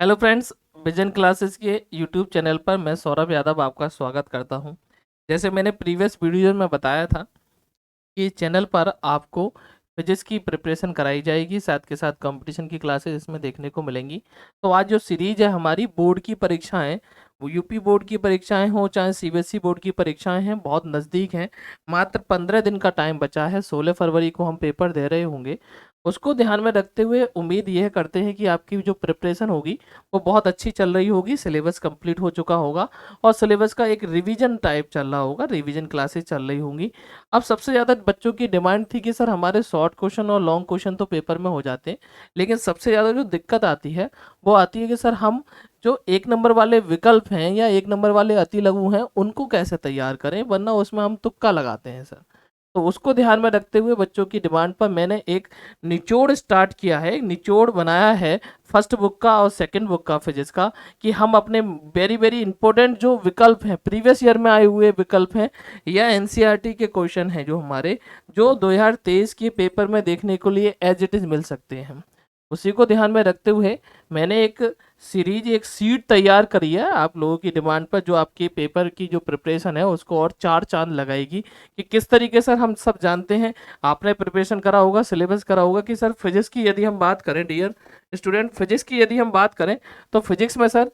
Hello friends, vision classes के YouTube channel पर मैं सौरभ यादव आपका स्वागत करता हूं। जैसे मैंने प्रीवियस वीडियो में बताया था कि चैनल पर आपको फिजिक्स की प्रिपरेशन कराई जाएगी, साथ के साथ कंपटीशन की क्लासेस इसमें देखने को मिलेंगी। तो आज जो सीरीज है हमारी बोर्ड की परीक्षाएं, वो यूपी बोर्ड की परीक्षाएं हो चाहे सीबीएसई बोर्ड की परीक्षाएं हैं, बहुत नज़दीक हैं। मात्र 15 दिन का टाइम बचा है, 16 फरवरी को हम पेपर दे रहे होंगे। उसको ध्यान में रखते हुए उम्मीद यह करते हैं कि आपकी जो प्रिपरेशन होगी वो बहुत अच्छी चल रही होगी, सिलेबस कंप्लीट हो चुका होगा और सिलेबस का एक रिवीजन टाइप चल रहा होगा, रिवीजन क्लासेस चल रही होंगी। अब सबसे ज़्यादा बच्चों की डिमांड थी कि सर हमारे शॉर्ट क्वेश्चन और लॉन्ग क्वेश्चन तो पेपर में हो जाते हैं, लेकिन सबसे ज़्यादा जो दिक्कत आती है वो आती है कि सर हम जो एक नंबर वाले विकल्प हैं या एक नंबर वाले अति लघु हैं उनको कैसे तैयार करें, वरना उसमें हम तुक्का लगाते हैं सर। तो उसको ध्यान में रखते हुए बच्चों की डिमांड पर मैंने एक निचोड़ स्टार्ट किया है, निचोड़ बनाया है फर्स्ट बुक का और सेकंड बुक का फिजिक्स का, कि हम अपने वेरी वेरी इंपॉर्टेंट जो विकल्प हैं, प्रीवियस ईयर में आए हुए विकल्प हैं या एनसीईआरटी के क्वेश्चन हैं जो हमारे, जो 2023 के पेपर में देखने को लिए एज इट इज़ मिल सकते हैं, उसी को ध्यान में रखते हुए मैंने एक सीरीज, एक सीट तैयार करी है आप लोगों की डिमांड पर, जो आपके पेपर की जो प्रिपरेशन है उसको और चार चांद लगाएगी कि किस तरीके से हम सब जानते हैं। आपने प्रिपरेशन करा होगा, सिलेबस करा होगा कि सर फिजिक्स की यदि हम बात करें, डियर स्टूडेंट, फिजिक्स की यदि हम बात करें तो फिजिक्स में सर,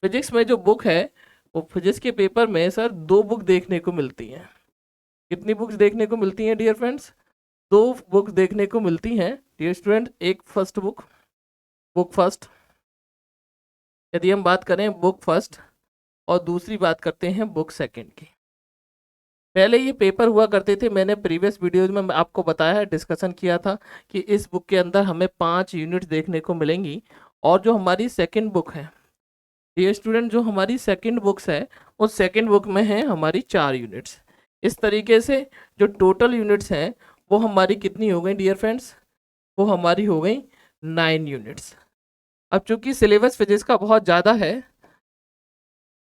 फिजिक्स में जो बुक है वो फिजिक्स के पेपर में सर दो बुक देखने को मिलती हैं। कितनी बुक्स देखने को मिलती हैं डियर फ्रेंड्स? दो बुक देखने को मिलती हैं डियर स्टूडेंट। एक फर्स्ट बुक, बुक फर्स्ट, यदि हम बात करें बुक फर्स्ट, और दूसरी बात करते हैं बुक सेकंड की। पहले ये पेपर हुआ करते थे, मैंने प्रीवियस वीडियोज में आपको बताया है, डिस्कशन किया था कि इस बुक के अंदर हमें 5 यूनिट देखने को मिलेंगी। और जो हमारी सेकंड बुक है डियर स्टूडेंट, जो हमारी सेकंड बुक्स है उस सेकंड बुक में है हमारी 4 यूनिट्स। इस तरीके से जो टोटल यूनिट्स हैं वो हमारी कितनी हो गई डियर फ्रेंड्स? वो हमारी हो गई 9 यूनिट्स। अब चूंकि सिलेबस फिजिक्स का बहुत ज़्यादा है,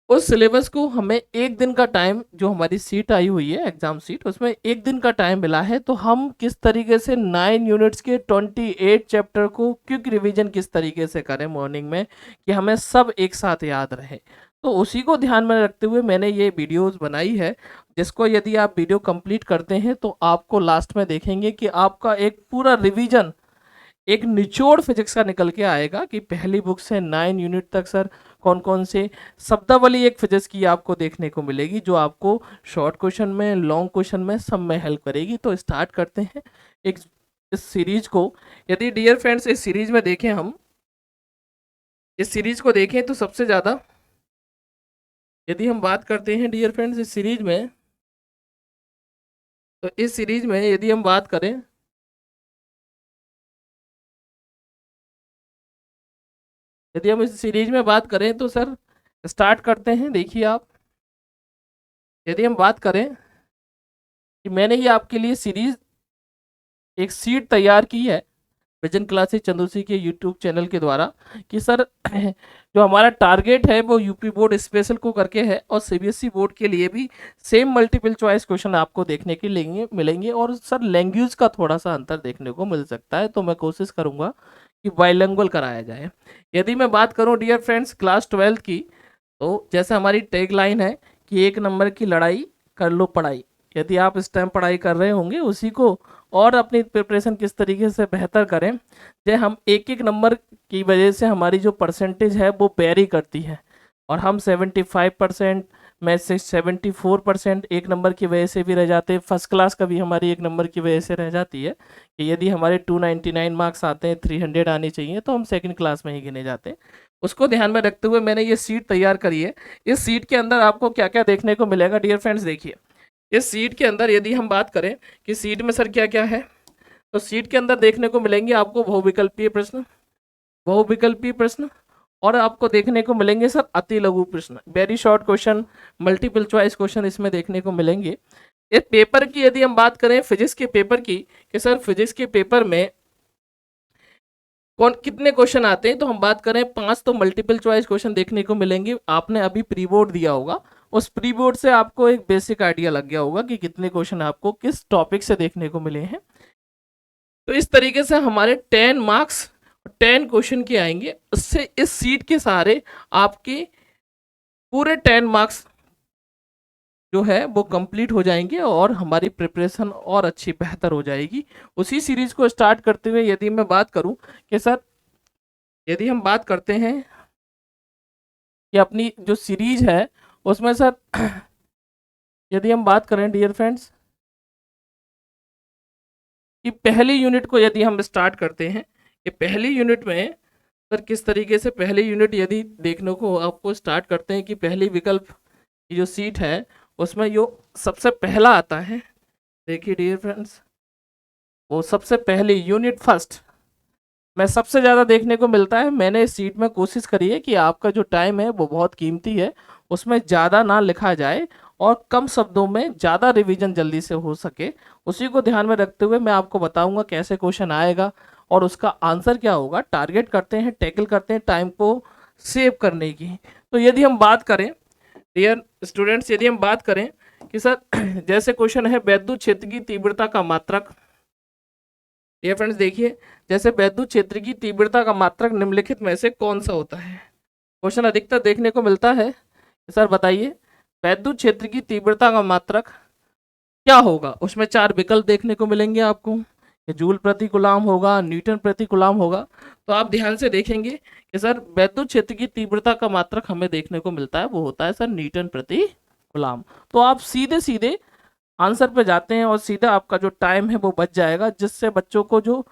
उस सिलेबस को हमें एक दिन का टाइम, जो हमारी सीट आई हुई है एग्जाम सीट, उसमें एक दिन का टाइम मिला है, तो हम किस तरीके से 9 यूनिट्स के 28 चैप्टर को क्विक रिवीजन किस तरीके से करें मॉर्निंग में कि हमें सब एक साथ याद रहे। तो उसी को ध्यान में रखते हुए मैंने ये वीडियोस बनाई है, जिसको यदि आप वीडियो कंप्लीट करते हैं तो आपको लास्ट में देखेंगे कि आपका एक पूरा रिवीजन, एक निचोड़ फिजिक्स का निकल के आएगा कि पहली बुक से 9 यूनिट तक सर कौन कौन से शब्दावली एक फिजिक्स की आपको देखने को मिलेगी, जो आपको शॉर्ट क्वेश्चन में, लॉन्ग क्वेश्चन में, सब में हेल्प करेगी। तो स्टार्ट करते हैं एक इस सीरीज को। यदि डियर फ्रेंड्स इस सीरीज में देखें, हम इस सीरीज को देखें तो सबसे ज़्यादा यदि हम बात करते हैं डियर फ्रेंड्स इस सीरीज में, तो इस सीरीज में यदि हम बात करें, यदि हम इस सीरीज में बात करें तो सर स्टार्ट करते हैं। देखिए आप, यदि हम बात करें कि मैंने ये आपके लिए सीरीज एक सीट तैयार की है विजन क्लासेस चंदूसी के यूट्यूब चैनल के द्वारा, कि सर जो हमारा टारगेट है वो यूपी बोर्ड स्पेशल को करके है और सीबीएसई बोर्ड के लिए भी सेम मल्टीपल चॉइस क्वेश्चन आपको देखने के लिए मिलेंगे, और सर लैंग्वेज का थोड़ा सा अंतर देखने को मिल सकता है, तो मैं कोशिश करूंगा कि बाइलिंगुअल कराया जाए। यदि मैं बात करूं डियर फ्रेंड्स क्लास 12 की, तो जैसे हमारी टैग लाइन है कि 1 नंबर की लड़ाई कर लो पढ़ाई, यदि आप इस टाइम पढ़ाई कर रहे होंगे उसी को और अपनी प्रिपरेशन किस तरीके से बेहतर करें, जैसे हम एक एक नंबर की वजह से हमारी जो परसेंटेज है वो वेरी करती है, और हम 75% में से 74% एक नंबर की वजह से भी रह जाते हैं। फर्स्ट क्लास का भी हमारी एक नंबर की वजह से रह जाती है कि यदि हमारे 299 मार्क्स आते हैं, 300 आने चाहिए, तो हम सेकंड क्लास में ही गिने जाते हैं। उसको ध्यान में रखते हुए मैंने ये सीट तैयार करी है। इस सीट के अंदर आपको क्या क्या देखने को मिलेगा डियर फ्रेंड्स, देखिए इस सीट के अंदर यदि हम बात करें कि सीट में सर क्या क्या है, तो सीट के अंदर देखने को मिलेंगे आपको बहुविकल्पीय प्रश्न, बहुविकल्पीय प्रश्न, और आपको देखने को मिलेंगे सर अति लघु प्रश्न, very short question, multiple choice question इसमें देखने को मिलेंगे। इस पेपर की यदि हम बात करें फिजिक्स के पेपर की, कि सर फिजिक्स के पेपर में कौन कितने क्वेश्चन आते हैं, तो हम बात करें 5 तो मल्टीपल चॉइस क्वेश्चन देखने को मिलेंगे। आपने अभी प्री बोर्ड दिया होगा, उस प्री बोर्ड से आपको एक बेसिक आइडिया लग गया होगा कि कितने क्वेश्चन आपको किस टॉपिक से देखने को मिले हैं। तो इस तरीके से हमारे 10 मार्क्स 10 क्वेश्चन के आएंगे, उससे इस सीट के सहारे आपके पूरे 10 मार्क्स जो है वो कंप्लीट हो जाएंगे और हमारी प्रिपरेशन और अच्छी बेहतर हो जाएगी। उसी सीरीज को स्टार्ट करते हुए यदि मैं बात करूं कि सर, यदि हम बात करते हैं कि अपनी जो सीरीज है उसमें सर यदि हम बात करें डियर फ्रेंड्स कि पहली यूनिट को यदि हम स्टार्ट करते हैं कि पहली यूनिट में सर किस तरीके से पहली यूनिट यदि देखने को आपको स्टार्ट करते हैं कि पहली विकल्प की जो सीट है उसमें जो सबसे पहला आता है, देखिए डियर फ्रेंड्स, वो सबसे पहली यूनिट फर्स्ट में सबसे ज़्यादा देखने को मिलता है। मैंने इस सीट में कोशिश करी है कि आपका जो टाइम है वो बहुत कीमती है, उसमें ज़्यादा ना लिखा जाए और कम शब्दों में ज़्यादा रिवीजन जल्दी से हो सके। उसी को ध्यान में रखते हुए मैं आपको बताऊंगा कैसे क्वेश्चन आएगा और उसका आंसर क्या होगा। टारगेट करते हैं, टैकल करते हैं टाइम को सेव करने की। तो यदि हम बात करें डियर स्टूडेंट्स, यदि हम बात करें कि सर जैसे क्वेश्चन है वैद्युत क्षेत्र की तीव्रता का मात्रक। ये फ्रेंड्स देखिए, जैसे वैद्युत क्षेत्र की तीव्रता का मात्रक निम्नलिखित में से कौन सा होता है। क्वेश्चन अधिकतर देखने को मिलता है, सर बताइए वैद्युत क्षेत्र की तीव्रता का मात्रक क्या होगा। उसमें 4 विकल्प देखने को मिलेंगे आपको, जूल प्रति कूलाम होगा, न्यूटन प्रति कूलाम होगा। तो आप ध्यान से देखेंगे कि सर वैद्युत क्षेत्र की तीव्रता का मात्रक हमें देखने को मिलता है वो होता है सर न्यूटन प्रति कूलाम। तो आप सीधे सीधे आंसर पे जाते हैं और सीधा आपका जो टाइम है वो बच जाएगा, जिससे बच्चों को जो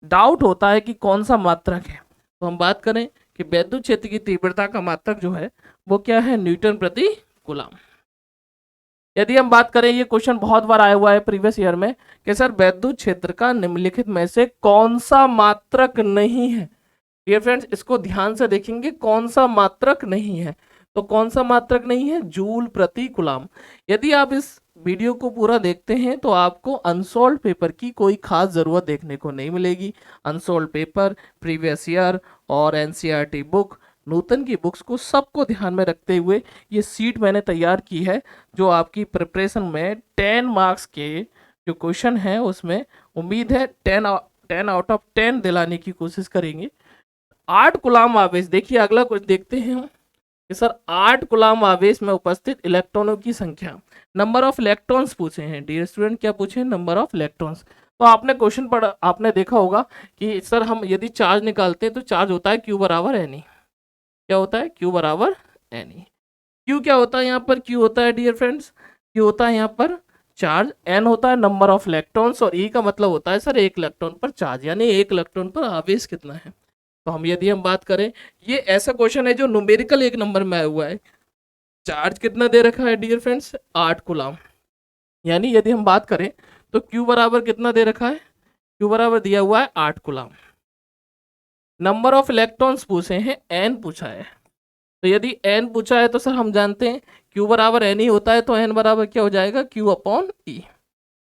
डाउट होता है कि कौन सा मात्रक है। तो हम बात करें कि वैद्युत क्षेत्र की तीव्रता का मात्रक जो है वो क्या है, न्यूटन प्रति कूलाम। यदि हम बात करें, ये क्वेश्चन बहुत बार आया हुआ है प्रीवियस ईयर में कि सर वैद्युत क्षेत्र का निम्नलिखित में से कौन सा मात्रक नहीं है। डियर फ्रेंड्स इसको ध्यान से देखेंगे, कौन सा मात्रक नहीं है। तो कौन सा मात्रक नहीं है, जूल प्रति कूलाम। यदि आप इस वीडियो को पूरा देखते हैं तो आपको अनसोल्ड पेपर की कोई खास जरूरत देखने को नहीं मिलेगी। अनसोल्ड पेपर, प्रीवियस ईयर और एनसीईआरटी बुक, नूतन की बुक्स को सबको ध्यान में रखते हुए ये सीट मैंने तैयार की है, जो आपकी प्रिपरेशन में 10 मार्क्स के जो क्वेश्चन हैं उसमें उम्मीद है 10 आउट ऑफ 10 दिलाने की कोशिश करेंगे। 8 कूलाम आवेश, देखिए अगला कुछ देखते हैं हम कि सर 8 कूलाम आवेश में उपस्थित इलेक्ट्रॉनों की संख्या, नंबर ऑफ इलेक्ट्रॉन्स पूछे हैं डियर स्टूडेंट, क्या पूछे हैं, नंबर ऑफ इलेक्ट्रॉन्स। तो आपने क्वेश्चन पढ़ा, आपने देखा होगा कि सर हम यदि चार्ज निकालते हैं तो चार्ज होता है Q बराबर एन ई। क्या होता है, Q बराबर एन ई। क्यू क्या होता है यहाँ पर, क्यू होता है डियर फ्रेंड्स, क्यू होता है यहाँ पर चार्ज, एन होता है नंबर ऑफ इलेक्ट्रॉन्स और ई का मतलब होता है सर एक इलेक्ट्रॉन पर चार्ज, यानी एक इलेक्ट्रॉन पर आवेश कितना है। तो हम यदि हम बात करें, ये ऐसा क्वेश्चन है जो न्यूमेरिकल एक नंबर में आया हुआ है। चार्ज कितना दे रखा है डियर फ्रेंड्स, 8 कूलाम। यानी यदि हम बात करें तो क्यू बराबर कितना दे रखा है, क्यू बराबर दिया हुआ है 8 कूलाम। नंबर ऑफ इलेक्ट्रॉन्स पूछे हैं, एन पूछा है। तो यदि एन पूछा है तो सर हम जानते हैं क्यू बराबर एन ही होता है, तो एन बराबर क्या हो जाएगा, क्यू अपॉन ई।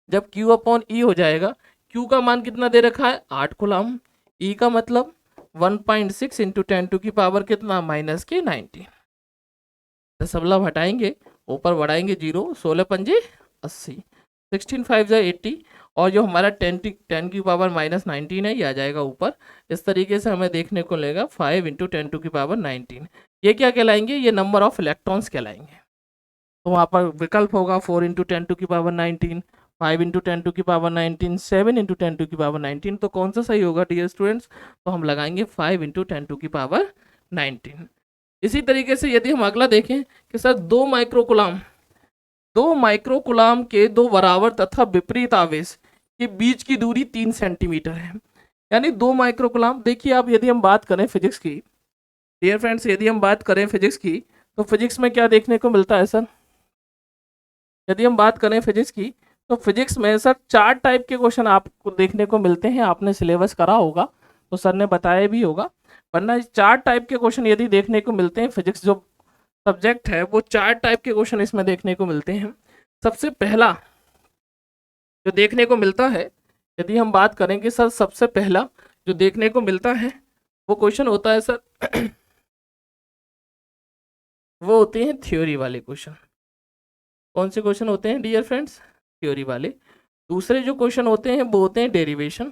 जब क्यू अपॉन ई हो जाएगा, क्यू का मान कितना दे रखा है 8 कूलाम, ई का मतलब 1.6 इंटू 10 टू की पावर कितना -19। दशमलव हटाएंगे, ऊपर बढ़ाएंगे 0, 16 पंजे 80, 16 5 80 और जो हमारा 10 की पावर -19 है ये आ जाएगा ऊपर। इस तरीके से हमें देखने को मिलेगा 5 इंटू 10 टू की पावर 19। ये क्या कहलाएंगे, ये नंबर ऑफ इलेक्ट्रॉन्स कहलाएंगे। तो वहाँ पर विकल्प होगा 4 इंटू 10 टू की पावर 19, 5 इंटू 10 टू की पावर 19, 7 इंटू 10 टू की पावर 19। तो कौन सा सही होगा डियर स्टूडेंट्स, तो हम लगाएंगे 5 इंटू 10 टू की पावर 19। इसी तरीके से यदि हम अगला देखें कि सर 2 माइक्रोकुलाम के 2 बराबर तथा विपरीत आवेश के बीच की दूरी 3 सेंटीमीटर है। यानी 2 माइक्रोकुलाम, देखिए आप यदि हम बात करें फिजिक्स की, डियर फ्रेंड्स यदि हम बात करें फिजिक्स की, तो फिजिक्स में क्या देखने को मिलता है सर, यदि हम बात करें फिजिक्स की तो फिजिक्स में सर 4 टाइप के क्वेश्चन आपको देखने को मिलते हैं। आपने सिलेबस करा होगा तो सर ने बताया भी होगा, वरना 4 टाइप के क्वेश्चन यदि देखने को मिलते हैं। फिजिक्स जो सब्जेक्ट है वो 4 टाइप के क्वेश्चन इसमें देखने को मिलते हैं। सबसे पहला जो देखने को मिलता है, यदि हम बात करेंगे सर, सबसे पहला जो देखने को मिलता है वो क्वेश्चन होता है सर वो होते हैं थ्योरी वाले क्वेश्चन। कौन से क्वेश्चन होते हैं डियर फ्रेंड्स, थ्योरी वाले। दूसरे जो क्वेश्चन होते हैं वो होते हैं डेरिवेशन।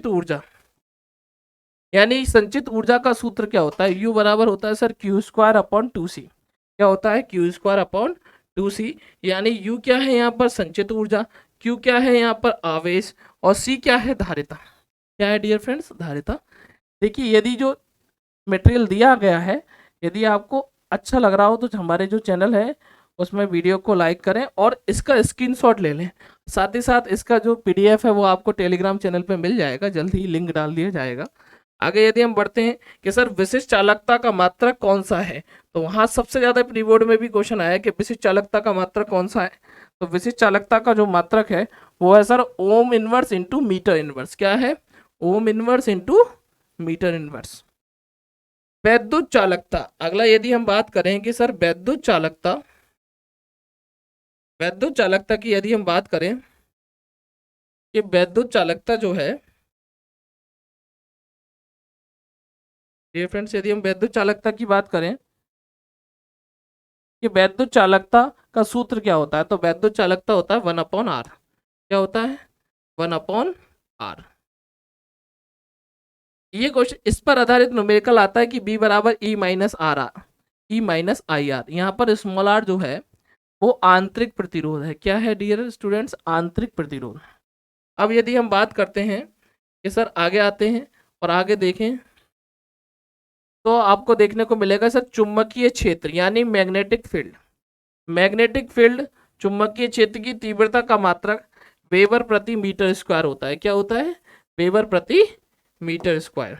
संचित ऊर्जा, यानी संचित ऊर्जा का सूत्र क्या होता है, U बराबर होता है सर Q²/2C। क्या होता है, Q²/2C। यानी U क्या है यहाँ पर संचित ऊर्जा, Q क्या है यहाँ पर आवेश, और C क्या है धारिता। क्या है डियर फ्रेंड्स, धारिता। देखिए यदि जो मटेरियल दिया गया है, यदि आपको अच्छा लग रहा हो तो हमारे जो चैनल है उसमें वीडियो को लाइक करें और इसका स्क्रीनशॉट ले लें। साथ ही साथ इसका जो पीडीएफ है वो आपको टेलीग्राम चैनल पे मिल जाएगा, जल्द ही लिंक डाल दिया जाएगा। आगे यदि हम बढ़ते हैं कि सर विशिष्ट चालकता का मात्रक कौन सा है, तो वहाँ सबसे ज़्यादा प्री बोर्ड में भी क्वेश्चन आया कि विशिष्ट चालकता का मात्रक कौन सा है। तो विशिष्ट चालकता का जो मात्रक है वो है sir ohm inverse into metre inverse. क्या है? Ohm inverse into metre inverse. वैद्युत चालकता, अगला यदि हम बात करें कि सर वैद्युत चालकता की यदि हम बात करें कि वैद्युत चालकता जो है, डियर फ्रेंड्स, यदि हम वैद्युत चालकता की बात करें कि वैद्युत चालकता का सूत्र क्या होता है, तो वैद्युत चालकता होता है 1/r। क्या होता है? 1/r। ये क्वेश्चन इस पर आधारित न्यूमेरिकल आता है कि B बराबर E माइनस आई आर। यहाँ पर स्मॉल r जो है वो आंतरिक प्रतिरोध है। क्या है डियर स्टूडेंट्स? आंतरिक प्रतिरोध। अब यदि हम बात करते हैं कि सर आगे आते हैं और आगे देखें तो आपको देखने को मिलेगा सर चुंबकीय क्षेत्र यानी मैग्नेटिक फील्ड। मैग्नेटिक फील्ड चुंबकीय क्षेत्र की तीव्रता का मात्रक वेबर प्रति मीटर स्क्वायर होता है। क्या होता है? वेबर प्रति मीटर स्क्वायर।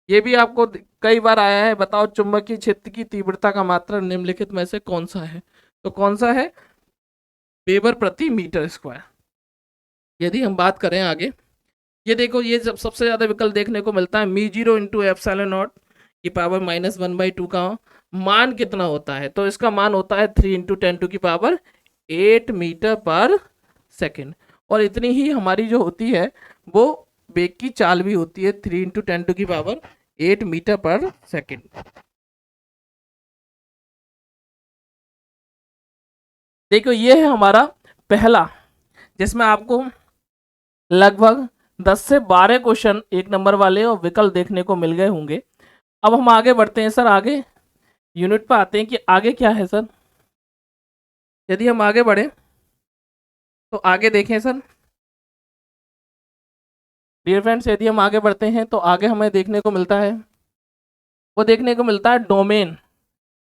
ये भी आपको कई बार आया है, बताओ चुंबकीय क्षेत्र की तीव्रता का मात्रक निम्नलिखित में से कौन सा है, तो कौन सा है? वेबर प्रति मीटर स्क्वायर। यदि हम बात करें आगे, ये देखो ये जब सबसे ज्यादा विकल्प देखने को मिलता है μ0 इंटू एप्सिलॉन नॉट की पावर -1/2 का मान कितना होता है, तो इसका मान होता है 3 इंटू 10⁸ मीटर पर सेकेंड। और इतनी ही हमारी जो होती है वो वेग की चाल भी होती है 3 इंटू 10⁸ मीटर पर सेकेंड। देखो ये है हमारा पहला, जिसमें आपको लगभग 10 से 12 क्वेश्चन एक नंबर वाले और विकल्प देखने को मिल गए होंगे। अब हम आगे बढ़ते हैं सर, आगे यूनिट पर आते हैं कि आगे क्या है सर। यदि हम आगे बढ़े तो आगे देखें सर, डियर फ्रेंड्स, यदि हम आगे बढ़ते हैं तो आगे हमें देखने को मिलता है, वो देखने को मिलता है डोमेन।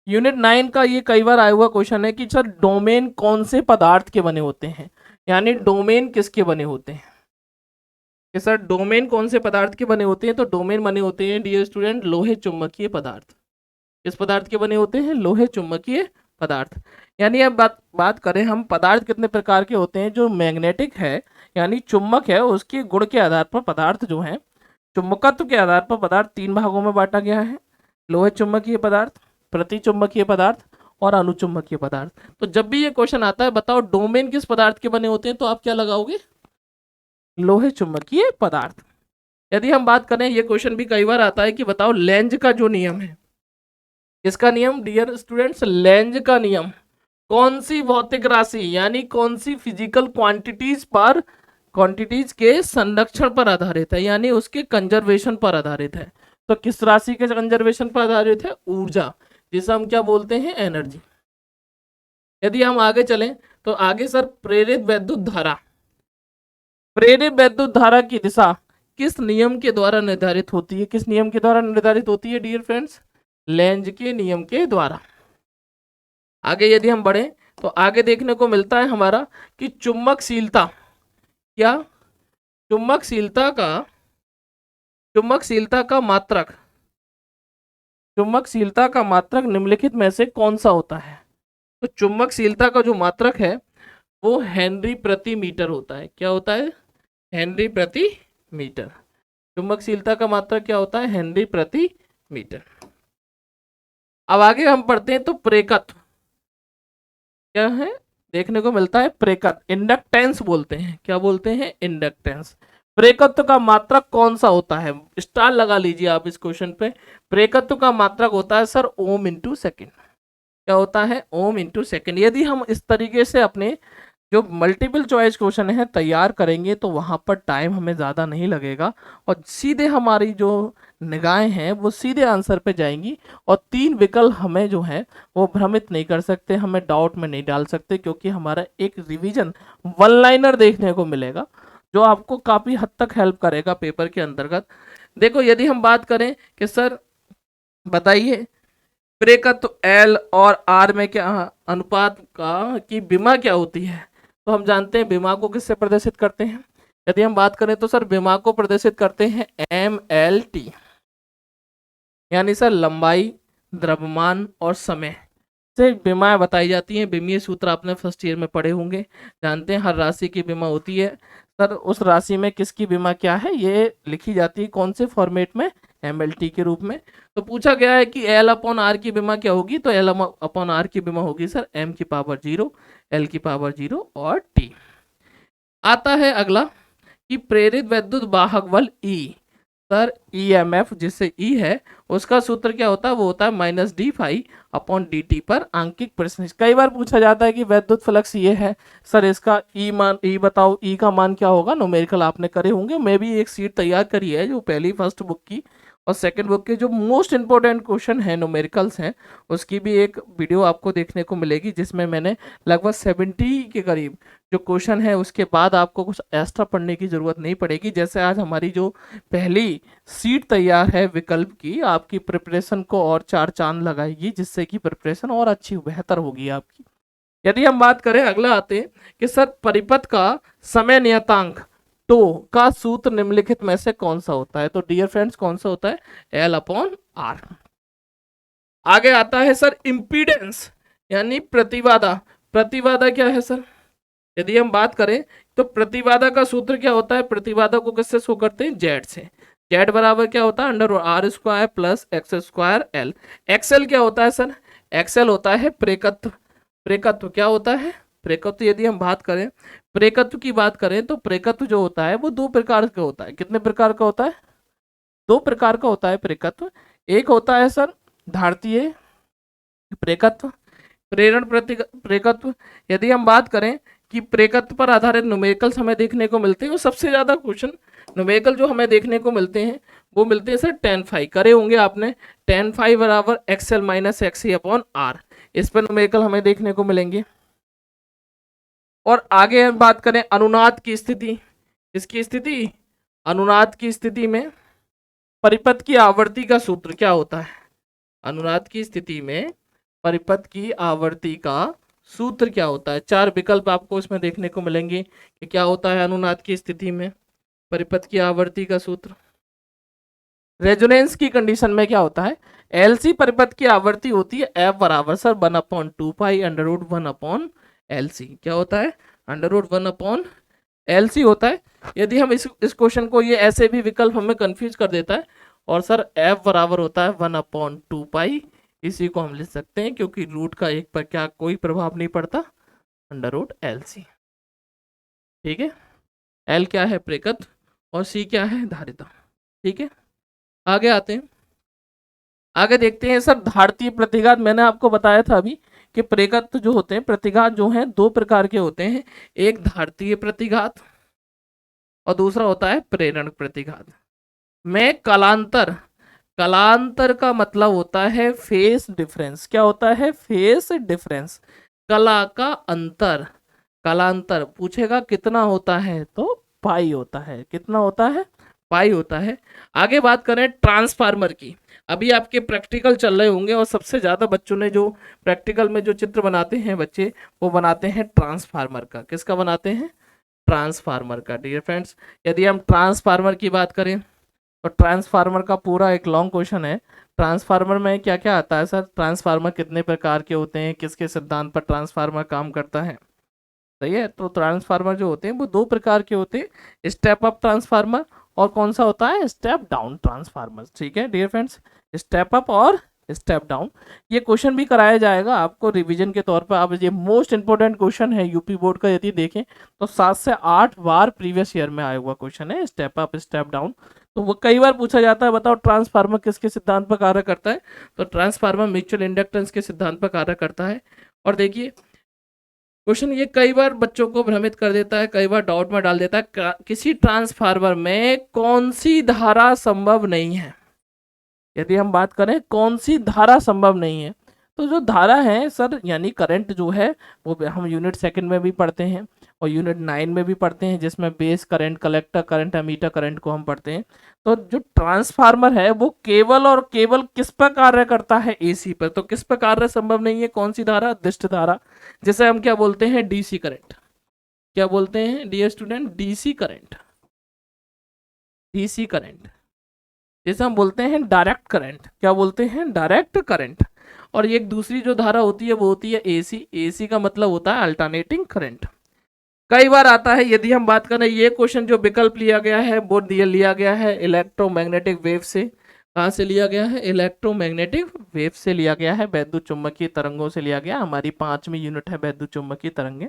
यूनिट 9 का ये कई बार आया हुआ क्वेश्चन है कि सर डोमेन कौन से पदार्थ के बने होते हैं, यानी डोमेन किसके बने होते हैं कि सर डोमेन कौन से पदार्थ के बने होते हैं, तो डोमेन बने होते हैं डियर स्टूडेंट लोहे चुंबकीय पदार्थ। किस पदार्थ के बने होते हैं? लोहे चुंबकीय पदार्थ। यानी अब बात करें हम पदार्थ कितने प्रकार के होते हैं, जो मैग्नेटिक है यानी चुंबक है उसके गुण के आधार पर पदार्थ जो है, चुंबकत्व के आधार पर पदार्थ 3 भागों में बांटा गया है, लोहे चुंबकीय पदार्थ, प्रति चुंबकीय पदार्थ और अनुचुंबकीय पदार्थ। तो जब भी ये क्वेश्चन आता है बताओ डोमेन किस पदार्थ के बने होते हैं, तो आप क्या लगाओगे? लोहे चुंबकीय पदार्थ। यदि हम बात करें, ये क्वेश्चन भी कई बार आता है कि बताओ लेंज का जो नियम है, किसका नियम डियर स्टूडेंट्स? लेंज का नियम कौन सी भौतिक राशि यानी कौन सी फिजिकल क्वांटिटीज के संरक्षण पर आधारित है, यानी उसके कंजर्वेशन पर आधारित है। तो किस राशि के कंजर्वेशन पर आधारित है? ऊर्जा, जिसे हम क्या बोलते हैं? एनर्जी। यदि हम आगे चलें तो आगे सर प्रेरित वैद्युत धारा की दिशा किस नियम के द्वारा निर्धारित होती है? किस नियम के द्वारा निर्धारित होती है डियर फ्रेंड्स? लेंज के नियम के द्वारा। आगे यदि हम बढ़े तो आगे देखने को मिलता है हमारा कि चुंबकशीलता, क्या चुंबकशीलता का मात्रक निम्नलिखित में से कौन सा होता है? तो चुंबकशीलता का जो मात्रक है वो हेनरी प्रति मीटर होता है। क्या होता है? हेनरी प्रति मीटर। चुंबकशीलता का मात्रक क्या होता है? हेनरी प्रति मीटर। अब आगे हम पढ़ते हैं तो प्रेरकत्व क्या है देखने को मिलता है? प्रेरकत्व, इंडक्टेंस बोलते हैं। क्या बोलते हैं? इंडक्टेंस। प्रेरकत्व का मात्रक कौन सा होता है? स्टार लगा लीजिए आप इस क्वेश्चन पे। प्रेरकत्व का मात्रक होता है सर ओम इंटू सेकेंड। क्या होता है? Ohm into second. यदि हम इस तरीके से अपने जो मल्टीपल चॉइस क्वेश्चन है तैयार करेंगे तो वहां पर टाइम हमें ज़्यादा नहीं लगेगा और सीधे हमारी जो निगाहें हैं वो सीधे आंसर पे जाएंगी और 3 विकल्प हमें जो है वो भ्रमित नहीं कर सकते, हमें डाउट में नहीं डाल सकते, क्योंकि हमारा एक रिवीजन वन लाइनर देखने को मिलेगा जो आपको काफ़ी हद तक हेल्प करेगा पेपर के अंतर्गत। देखो यदि हम बात करें कि सर बताइए प्रेरकत्व एल और आर में क्या अनुपात का की विमा क्या होती है, तो हम जानते हैं विमा को किससे प्रदर्शित करते हैं। यदि हम बात करें तो सर विमा को प्रदर्शित करते हैं MLT, यानी सर लंबाई, द्रव्यमान और समय से विमाएं बताई जाती हैं। विमीय सूत्र आपने फर्स्ट ईयर में पढ़े होंगे, जानते हैं हर राशि की बीमा होती है। सर उस राशि में किसकी बीमा क्या है ये लिखी जाती है कौन से फॉर्मेट में, MLT के रूप में। तो पूछा गया है कि L अपॉन आर की बीमा क्या होगी, तो L अपॉन आर की बीमा होगी सर M की पावर 0, L की पावर 0 और T। आता है अगला कि प्रेरित वैद्युत वाहक बल E, सर EMF जिससे E है उसका सूत्र क्या होता है, वो होता है -d∅/dt पर आंकिक प्रश्न। कई बार पूछा जाता है कि वैद्युत फ्लक्स ये है, सर इसका E बताओ, E का मान क्या होगा, न्यूमेरिकल आपने करे होंगे। मैं भी एक सीट तैयार करी है जो पहली फर्स्ट बुक की और सेकंड बुक के जो मोस्ट इंपॉर्टेंट क्वेश्चन है न्यूमेरिकल्स हैं, उसकी भी एक वीडियो आपको देखने को मिलेगी जिसमें मैंने लगभग 70 के करीब जो क्वेश्चन है, उसके बाद आपको कुछ एक्स्ट्रा पढ़ने की जरूरत नहीं पड़ेगी। जैसे आज हमारी जो पहली सीट तैयार है विकल्प की, आपकी प्रिपरेशन को और चार चांद लगाएगी, जिससे कि प्रिपरेशन और अच्छी बेहतर होगी आपकी। यदि हम बात करें अगला आते हैं कि सर परिपथ का समय नियतांक टो का सूत्र निम्नलिखित में से कौन सा होता है, तो डियर फ्रेंड्स कौन सा होता है, L/R। आगे आता है सर इंपीडेंस यानी प्रतिबाधा। प्रतिबाधा क्या है सर, यदि हम बात करें तो प्रतिबाधा का सूत्र क्या होता है, प्रतिबाधा को किससे शो करते हैं, Z से। Z बराबर क्या होता है, √R² plus x² L। XL क्या होता है सर, XL होता है प्रेरकत्व। प्रेरकत्व क्या होता है, प्रेरकत्व यदि हम बात करें, प्रेरकत्व की बात करें तो प्रेरकत्व जो होता है वो दो प्रकार का होता है। कितने प्रकार का होता है, दो प्रकार का होता है प्रेरकत्व। एक होता है सर धारतीय प्रेरकत्व, प्रेरण प्रेरकत्व। यदि हम बात करें कि प्रेरकत्व पर आधारित न्यूमेरिकल्स हमें देखने को मिलते हैं, और सबसे ज्यादा क्वेश्चन न्यूमेरिकल जो हमें देखने को मिलते हैं वो मिलते हैं सर tan phi, करे होंगे आपने, tan phi बराबर XL - XC/R। इस पर न्यूमेरिकल हमें देखने को मिलेंगे। और आगे हम बात करें अनुनाद की स्थिति, इसकी स्थिति, अनुनाद की स्थिति में परिपथ की आवर्ती का सूत्र क्या होता है, अनुनाद की स्थिति में परिपथ की आवर्ती का सूत्र क्या होता है। चार विकल्प आपको इसमें देखने को मिलेंगे कि क्या होता है अनुनाद की स्थिति में परिपथ की आवर्ती का सूत्र। रेजोनेंस की कंडीशन में क्या होता है, LC परिपथ की आवर्ती होती है F बराबर सर 1/2π √1/LC। क्या होता है, √1/LC होता है। यदि हम इस क्वेश्चन को, ये ऐसे भी विकल्प हमें कंफ्यूज कर देता है, और सर F बराबर होता है 1/2π, इसी को हम लिख सकते हैं क्योंकि रूट का एक पर क्या कोई प्रभाव नहीं पड़ता, √LC। ठीक है, L क्या है प्रेरकत्व और C क्या है धारिता। ठीक है, आगे आते हैं, आगे देखते हैं सर धारतीय प्रतिघात। मैंने आपको बताया था अभी कि प्रेरकत्व जो होते हैं, प्रतिघात जो हैं दो प्रकार के होते हैं, एक धारतीय प्रतिघात और दूसरा होता है प्रेरण प्रतिघात। में कलांतर, कलांतर का मतलब होता है फेस डिफरेंस। क्या होता है, फेस डिफरेंस, कला का अंतर। कलांतर पूछेगा कितना होता है, तो पाई होता है। कितना होता है, पाई होता है। आगे बात करें ट्रांसफार्मर की, अभी आपके प्रैक्टिकल चल रहे होंगे और सबसे ज्यादा बच्चों ने जो प्रैक्टिकल में जो चित्र बनाते हैं बच्चे, वो बनाते हैं ट्रांसफार्मर का। किसका बनाते हैं, ट्रांसफार्मर का। डियर फ्रेंड्स, यदि हम ट्रांसफार्मर की बात करें तो ट्रांसफार्मर का पूरा एक लॉन्ग क्वेश्चन है। ट्रांसफार्मर में क्या क्या आता है सर, ट्रांसफार्मर कितने प्रकार के होते हैं, किसके सिद्धांत पर ट्रांसफार्मर काम करता है। सही है, तो ट्रांसफार्मर जो होते हैं वो दो प्रकार के होते हैं, स्टेप अप ट्रांसफार्मर और कौन सा होता है, स्टेप डाउन ट्रांसफार्मर। ठीक है डियर फ्रेंड्स, स्टेप अप और स्टेप डाउन। ये क्वेश्चन भी कराया जाएगा आपको रिवीजन के तौर पर। अब ये मोस्ट इंपोर्टेंट क्वेश्चन है यूपी बोर्ड का, यदि देखें तो 7 से 8 बार प्रीवियस ईयर में आया हुआ क्वेश्चन है, स्टेप अप स्टेप डाउन। तो वो कई बार पूछा जाता है, बताओ ट्रांसफार्मर किसके सिद्धांत पर कार्य करता है, तो ट्रांसफार्मर म्यूचुअल इंडक्टेंस के सिद्धांत पर कार्य करता है। और देखिए क्वेश्चन ये कई बार बच्चों को भ्रमित कर देता है, कई बार डाउट में डाल देता है, किसी ट्रांसफार्मर में कौन सी धारा संभव नहीं है। यदि हम बात करें कौन सी धारा संभव नहीं है, तो जो धारा है सर यानी करंट जो है वो हम यूनिट सेकंड में भी पढ़ते हैं, और यूनिट 9 में भी पढ़ते हैं, जिसमें base current, collector current, emitter current को हम पढ़ते हैं। तो जो ट्रांसफार्मर है वो केवल और केवल किस पर कार्य करता है? एसी पर। तो किस पर कार्य संभव नहीं है? कौन सी धारा? दिष्ट धारा, जिसे हम क्या बोलते हैं? DC current. क्या बोलते हैं dear student? DC current. DC current, जैसे हम बोलते हैं डायरेक्ट करंट। क्या बोलते हैं? Direct current. और एक दूसरी जो धारा होती है वो होती है एसी। एसी का मतलब होता है अल्टरनेटिंग करंट। कई बार आता है, यदि हम बात करें, ये क्वेश्चन जो विकल्प लिया गया है वो लिया गया है इलेक्ट्रोमैग्नेटिक वेव से। कहाँ से लिया गया है? इलेक्ट्रोमैग्नेटिक वेव से लिया गया है, वैद्युत चुम्बकीय तरंगों से लिया गया। हमारी 5वीं यूनिट है वैद्युत चुम्बकीय तरंगे।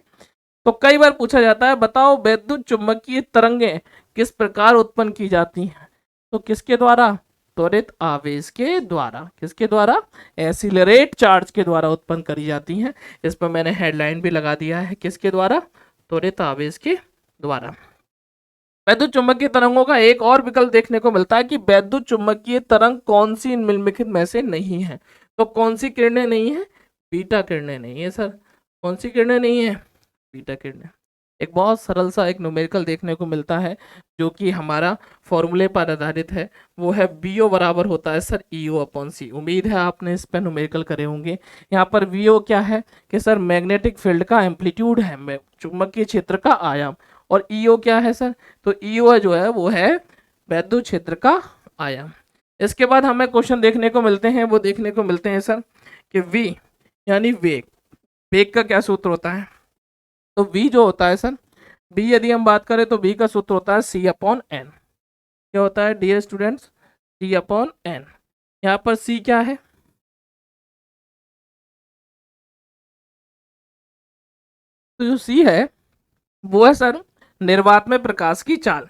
तो कई बार पूछा जाता है, बताओ वैद्युत चुम्बकीय तरंगे किस प्रकार उत्पन्न की जाती हैं? तो किसके द्वारा? त्वरित आवेश के द्वारा। किसके द्वारा? एसिलरेट चार्ज के द्वारा उत्पन्न करी जाती हैं। इस पर मैंने हेडलाइन भी लगा दिया है, किसके द्वारा? त्वरित आवेश के द्वारा। वैद्युत चुम्बकीय तरंगों का एक और विकल्प देखने को मिलता है कि वैद्युत चुम्बकीय तरंग कौन सी निम्नलिखित में से नहीं है? तो कौन सी किरणें नहीं है? बीटा किरणें नहीं है सर। कौन सी किरणें नहीं है? बीटा किरणें। एक बहुत सरल सा एक न्यूमेरिकल देखने को मिलता है, जो कि हमारा फॉर्मूले पर आधारित है। वो है बीओ बराबर होता है सर ईओ अपॉन सी। उम्मीद है आपने इस पर न्यूमेरिकल करे होंगे। यहाँ पर वीओ क्या है कि सर मैग्नेटिक फील्ड का एम्पलीट्यूड है, चुंबकीय क्षेत्र का आयाम। और ईओ क्या है सर? तो ईओ जो है वो है वैद्युत क्षेत्र का आयाम। इसके बाद हमें क्वेश्चन देखने को मिलते हैं, वो देखने को मिलते हैं सर कि v यानी वेग। वेग का क्या सूत्र होता है? तो v जो होता है सर, v यदि हम बात करें तो v का सूत्र होता है c अपॉन एन। क्या होता है dear students? c upon n. यहाँ पर c क्या है? तो जो c है वो है सर निर्वात में प्रकाश की चाल।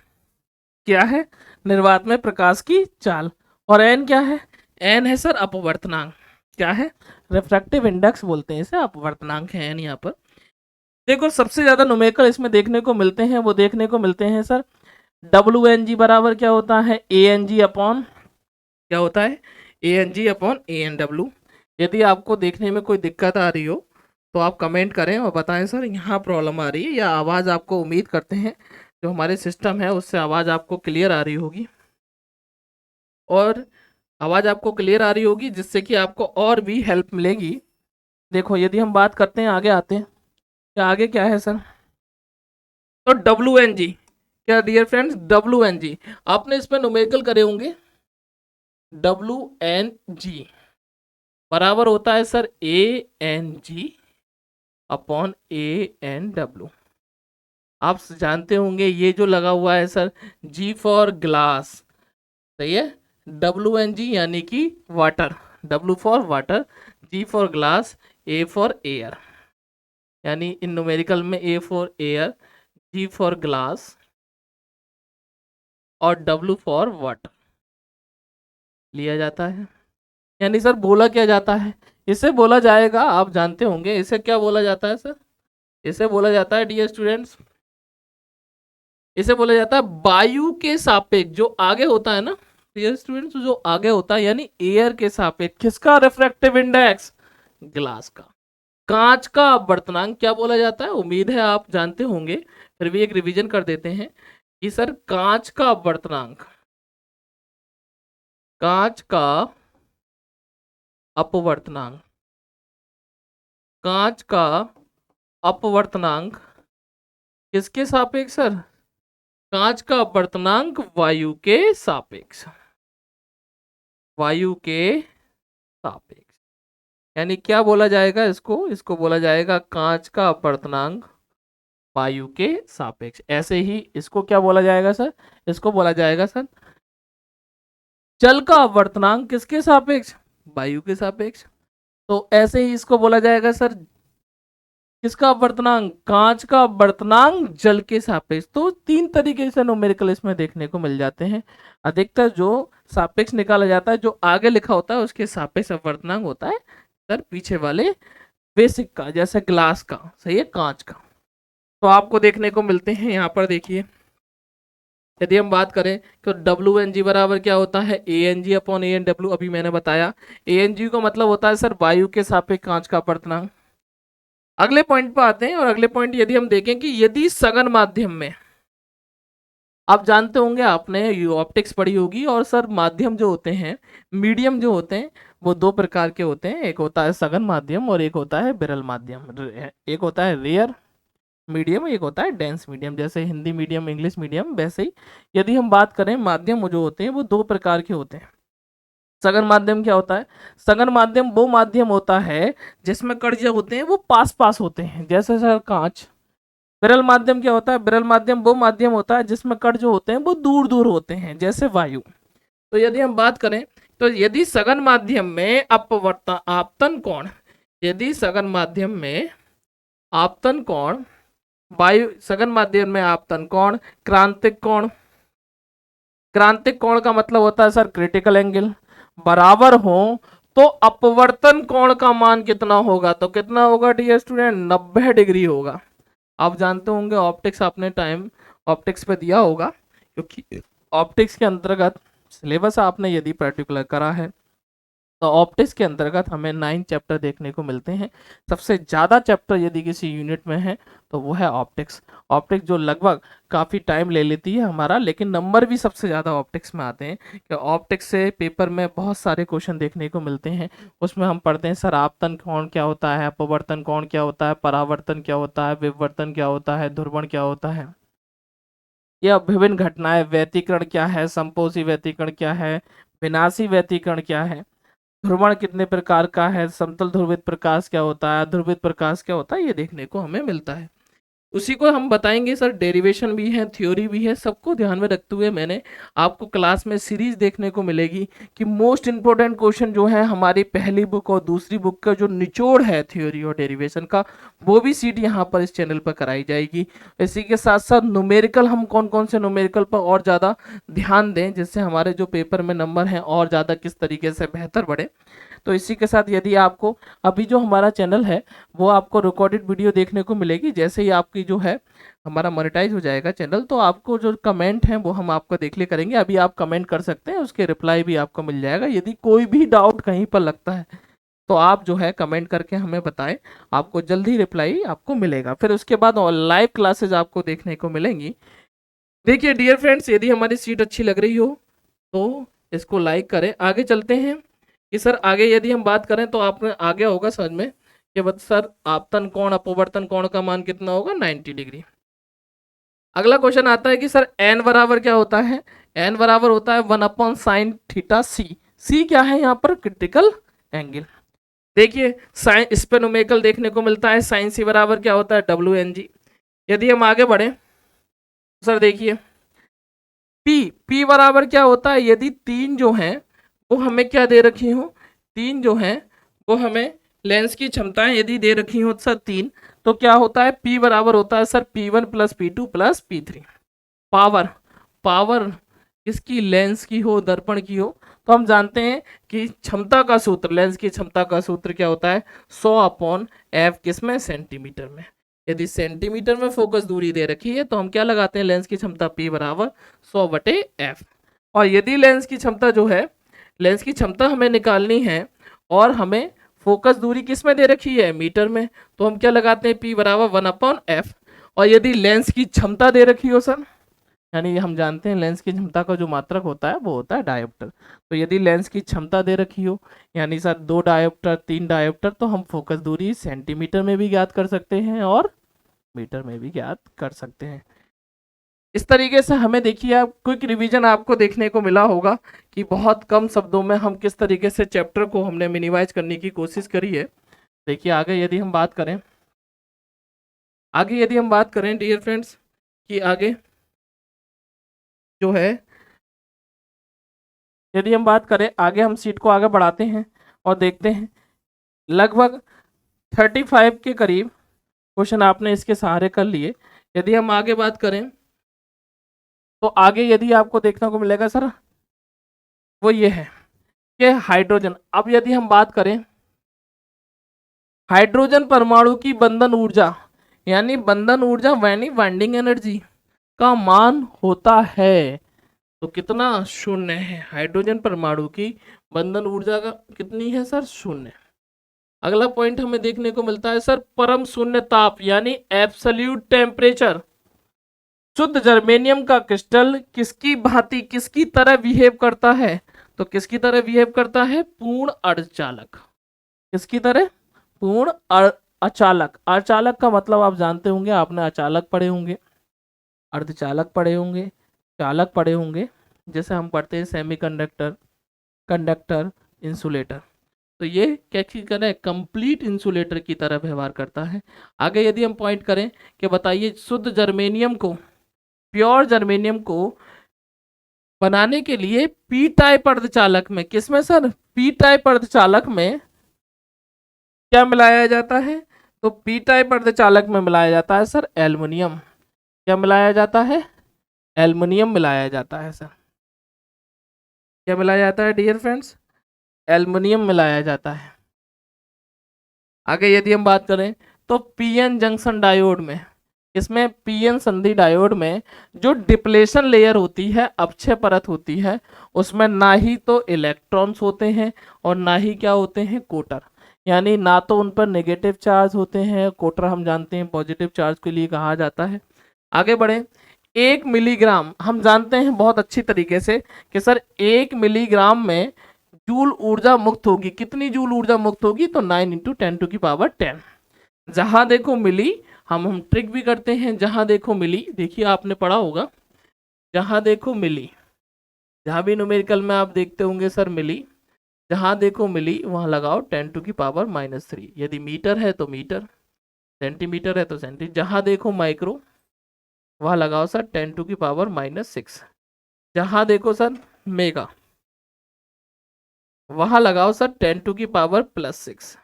क्या है? निर्वात में प्रकाश की चाल। और n क्या है? n है सर अपवर्तनांक। क्या है? रिफ्रैक्टिव इंडेक्स बोलते हैं इसे, अपवर्तनांक है n यहाँ पर। देखो सबसे ज्यादा न्यूमेरिकल इसमें देखने को मिलते हैं, वो देखने को मिलते हैं सर डब्ल्यू एन जी बराबर क्या होता है? ए एन जी अपॉन क्या होता है? A N G upon A N W. यदि आपको देखने में कोई दिक्कत आ रही हो तो आप कमेंट करें और बताएं सर यहाँ प्रॉब्लम आ रही है, या आवाज़ आपको, उम्मीद करते हैं जो हमारे सिस्टम है उससे आवाज़ आपको क्लियर आ रही होगी। और आवाज़ आपको क्लियर आ रही होगी जिससे कि आपको और भी हेल्प मिलेगी। देखो यदि हम बात करते हैं, आगे आते हैं, क्या आगे क्या है सर? तो डब्ल्यू एन जी, क्या डियर फ्रेंड्स? डब्ल्यू एन जी आपने इस पर न्यूमेरिकल करे होंगे। डब्ल्यू एन जी बराबर होता है sir A N G upon A N W. आप जानते होंगे ये जो लगा हुआ है सर जी फॉर ग्लास, सही है। डब्ल्यू एन जी यानी कि वाटर, डब्ल्यू for water, g for glass, a for air. यानी इन न्यूमेरिकल में a for air, g for glass और डब्ल्यू फॉर वाटर लिया जाता है। यानी सर बोला क्या जाता है? इसे बोला जाएगा, आप जानते होंगे इसे क्या बोला जाता है सर? इसे बोला जाता है डियर स्टूडेंट्स, इसे बोला जाता है वायु के सापेक्ष जो आगे होता है ना डियर स्टूडेंट्स, जो आगे होता है यानी एयर के सापेक्ष किसका रिफ्रैक्टिव इंडेक्स? ग्लास का। कांच का अपवर्तनांक क्या बोला जाता है? उम्मीद है आप जानते होंगे, फिर भी एक रिवीजन कर देते हैं कि सर कांच का अपवर्तनांक, कांच का अपवर्तनांक, कांच का अपवर्तनांक किसके सापेक्ष सर? कांच का अपवर्तनांक वायु के सापेक्ष, वायु के सापेक्ष। यानी क्या बोला जाएगा इसको? इसको बोला जाएगा कांच का अपवर्तनांक वायु के सापेक्ष। ऐसे ही इसको क्या बोला जाएगा सर? इसको बोला जाएगा सर जल का अपवर्तनांक किसके सापेक्ष? वायु के सापेक्ष। तो ऐसे ही इसको बोला जाएगा सर किसका अपवर्तनांक? कांच का अपवर्तनांक जल के सापेक्ष। तो 3 तरीके से न्यूमेरिकल इसमें देखने को मिल जाते हैं। अधिकतर जो सापेक्ष निकाला जाता है, जो आगे लिखा होता है उसके सापेक्ष अपवर्तनांक होता है सर पीछे वाले बेसिक का, जैसे ग्लास का, सही है, कांच का। तो आपको देखने को मिलते हैं यहाँ पर। देखिए यदि हम बात करें तो डब्ल्यू एन जी बराबर क्या होता है? A N G upon A N W. अभी मैंने बताया ए एन जी का मतलब होता है सर वायु के सापेक्ष कांच का अपवर्तनांक। अगले पॉइंट पर आते हैं, और अगले पॉइंट यदि हम देखें कि यदि सघन माध्यम में, आप जानते होंगे, आपने ऑप्टिक्स पढ़ी होगी, और सर माध्यम जो होते हैं, मीडियम जो होते हैं, वो दो प्रकार के होते हैं, एक होता है सघन माध्यम और एक होता है विरल माध्यम। एक होता है रेयर मीडियम, एक होता है डेंस मीडियम। जैसे हिंदी मीडियम, इंग्लिश मीडियम, वैसे ही यदि हम बात करें माध्यम जो होते हैं वो दो प्रकार के होते हैं। सघन माध्यम क्या होता है? सघन माध्यम वो माध्यम होता है जिसमें कण जो होते हैं वो पास पास होते हैं, जैसे सर कांच। विरल माध्यम क्या होता है? विरल माध्यम वो माध्यम होता है जिसमें कण जो होते हैं वो दूर दूर होते हैं, जैसे वायु। तो यदि हम बात करें, तो यदि सघन माध्यम में अपवर्तन आपतन कोण, यदि सघन माध्यम में आपतन कोण, वायु सघन माध्यम में आपतन कोण, क्रांतिक कोण, क्रांतिक कोण का मतलब होता है सर क्रिटिकल एंगल, बराबर हो, तो अपवर्तन कोण का मान कितना होगा? तो कितना होगा डियर स्टूडेंट? 90 डिग्री होगा। आप जानते होंगे ऑप्टिक्स, आपने टाइम ऑप्टिक्स पे दिया होगा, क्योंकि ऑप्टिक्स के अंतर्गत सिलेबस आपने यदि पर्टिकुलर करा है, तो ऑप्टिक्स के अंतर्गत हमें 9 चैप्टर देखने को मिलते हैं। सबसे ज़्यादा चैप्टर यदि किसी यूनिट में है तो वो है ऑप्टिक्स। ऑप्टिक्स जो लगभग काफ़ी टाइम ले लेती है हमारा, लेकिन नंबर भी सबसे ज़्यादा ऑप्टिक्स में आते हैं, कि ऑप्टिक्स से पेपर में बहुत सारे क्वेश्चन देखने को मिलते हैं। उसमें हम पढ़ते हैं सर आपतन कोण क्या होता है, अपवर्तन कोण क्या होता है, परावर्तन क्या होता है, विवर्तन क्या होता है, ध्रुवण क्या होता है, यह विभिन्न घटनाएं, व्यतिकरण क्या है, संपोषी व्यतिकरण क्या है, विनाशी व्यतिकरण क्या है, ध्रुवण कितने प्रकार का है, समतल ध्रुवित प्रकाश क्या होता है, ध्रुवित प्रकाश क्या होता है, ये देखने को हमें मिलता है। उसी को हम बताएंगे सर, डेरिवेशन भी है, थ्योरी भी है, सबको ध्यान में रखते हुए मैंने आपको क्लास में सीरीज देखने को मिलेगी कि मोस्ट इंपोर्टेंट क्वेश्चन जो है हमारी पहली बुक और दूसरी बुक का जो निचोड़ है थ्योरी और डेरिवेशन का, वो भी सीट यहाँ पर इस चैनल पर कराई जाएगी। इसी के साथ साथ न्यूमेरिकल, हम कौन कौन से न्यूमेरिकल पर और ज़्यादा ध्यान दें जिससे हमारे जो पेपर में नंबर हैं और ज़्यादा किस तरीके से बेहतर बढ़े। तो इसी के साथ यदि आपको अभी जो हमारा चैनल है वो आपको रिकॉर्डेड वीडियो देखने को मिलेगी, जैसे ही आपकी जो है हमारा मोनेटाइज हो जाएगा चैनल, तो आपको जो कमेंट हैं वो हम आपको देख ले करेंगे। अभी आप कमेंट कर सकते हैं, उसके रिप्लाई भी आपको मिल जाएगा। यदि कोई भी डाउट कहीं पर लगता है तो आप जो है कमेंट करके हमें बताएं, आपको जल्दी रिप्लाई आपको मिलेगा। फिर उसके बाद लाइव क्लासेज आपको देखने को मिलेंगी। देखिए डियर फ्रेंड्स, यदि हमारी सीट अच्छी लग रही हो तो इसको लाइक करें। आगे चलते हैं कि सर आगे यदि हम बात करें तो आपने आगे होगा समझ में कि बस सर आपतन कोण, अपवर्तन कोण का मान कितना होगा? 90 डिग्री। अगला क्वेश्चन आता है कि सर एन बराबर क्या होता है? एन बराबर होता है 1/sin थीटा सी। सी क्या है यहाँ पर? Critical angle. देखिए साइन, इस पे न्यूमेरिकल देखने को मिलता है, साइन सी बराबर क्या होता है? WNG। यदि हम आगे बढ़े सर देखिए पी बराबर क्या होता है? यदि तीन जो हैं वो हमें क्या दे रखी हो, तीन जो हैं वो हमें लेंस की क्षमताएं यदि दे रखी हो सर तीन, तो क्या होता है? P बराबर होता है sir P1 plus P2 plus P3। Power, power किसकी? लेंस की हो, दर्पण की हो, तो हम जानते हैं कि क्षमता का सूत्र, लेंस की क्षमता का सूत्र क्या होता है? 100/f, किसमें? सेंटीमीटर में। यदि सेंटीमीटर में फोकस दूरी दे रखी है तो हम क्या लगाते हैं? लेंस की क्षमता P बराबर 100/f। और यदि लेंस की क्षमता जो है, लेंस की क्षमता हमें निकालनी है और हमें फोकस दूरी किस में दे रखी है? मीटर में, तो हम क्या लगाते हैं? P बराबर 1/f। और यदि लेंस की क्षमता दे रखी हो सर, यानी हम जानते हैं लेंस की क्षमता का जो मात्रक होता है वो होता है डायोप्टर। तो यदि लेंस की क्षमता दे रखी हो, यानी सर 2 डायोप्टर, 3 डायोप्टर, तो हम फोकस दूरी सेंटीमीटर में भी ज्ञात कर सकते हैं और मीटर में भी ज्ञात कर सकते हैं। इस तरीके से हमें देखिए, आप क्विक रिवीजन आपको देखने को मिला होगा कि बहुत कम शब्दों में हम किस तरीके से चैप्टर को हमने मिनिमाइज करने की कोशिश करी है। देखिए आगे यदि हम बात करें, डियर फ्रेंड्स, कि आगे जो है, यदि हम बात करें आगे, हम सीट को आगे बढ़ाते हैं और देखते हैं लगभग 35 के करीब क्वेश्चन आपने इसके सहारे कर लिए। यदि हम आगे बात करें तो आगे यदि आपको देखने को मिलेगा सर, वो ये है कि हाइड्रोजन। अब यदि हम बात करें हाइड्रोजन परमाणु की बंधन ऊर्जा, यानी बंधन ऊर्जा यानी बाइंडिंग एनर्जी का मान होता है तो कितना? 0 है। हाइड्रोजन परमाणु की बंधन ऊर्जा का कितनी है सर? 0। अगला पॉइंट हमें देखने को मिलता है सर परम शून्य ताप यानी एब्सोल्यूट टेम्परेचर। शुद्ध जर्मेनियम का क्रिस्टल किसकी भांति किसकी तरह बिहेव करता है? तो किसकी तरह बिहेव करता है? पूर्ण अर्धचालक। किसकी तरह? पूर्ण अचालक। अचालक का मतलब आप जानते होंगे, आपने अचालक पढ़े होंगे, अर्धचालक पढ़े होंगे, चालक पढ़े होंगे, जैसे हम पढ़ते हैं सेमीकंडक्टर, कंडक्टर, इंसुलेटर। तो ये क्या करें? कंप्लीट इंसुलेटर की तरह व्यवहार करता है। आगे यदि हम पॉइंट करें कि बताइए शुद्ध जर्मेनियम को, प्योर जर्मेनियम को बनाने के लिए पी टाइप अर्धचालक में, किसमें सर? पी टाइप अर्धचालक में क्या मिलाया जाता है? तो पी टाइप अर्धचालक में मिलाया जाता है सर एल्युमिनियम। क्या मिलाया जाता है? एल्युमिनियम मिलाया जाता है सर। क्या मिलाया जाता है डियर फ्रेंड्स? एल्युमिनियम मिलाया जाता है। आगे यदि हम बात करें तो पीएन जंक्शन डायोड में, इसमें पीएन संधि डायोड में जो डिप्लेशन लेयर होती है, अपक्षय परत होती है, उसमें ना ही तो इलेक्ट्रॉन्स होते हैं और ना ही क्या होते हैं? कोटर। यानी ना तो उन पर नेगेटिव चार्ज होते हैं, कोटर हम जानते हैं पॉजिटिव चार्ज के लिए कहा जाता है। आगे बढ़े, 1 मिलीग्राम हम जानते हैं बहुत अच्छी तरीके से कि सर 1 मिलीग्राम में जूल ऊर्जा मुक्त होगी। कितनी जूल ऊर्जा मुक्त होगी? तो 9 × 10⁻10। जहां देखो मिली, हम ट्रिक भी करते हैं, जहां देखो मिली, देखिए आपने पढ़ा होगा, जहां देखो मिली, जहां भी न्यूमेरिकल में आप देखते होंगे सर मिली, जहां देखो मिली वहां लगाओ 10⁻³ यदि मीटर है तो मीटर, सेंटीमीटर है तो सेंटीमीटर, जहां देखो माइक्रो वहां लगाओ सर 10⁻⁻6, जहां देखो सर मेगा वहां लगाओ सर 10⁻+6।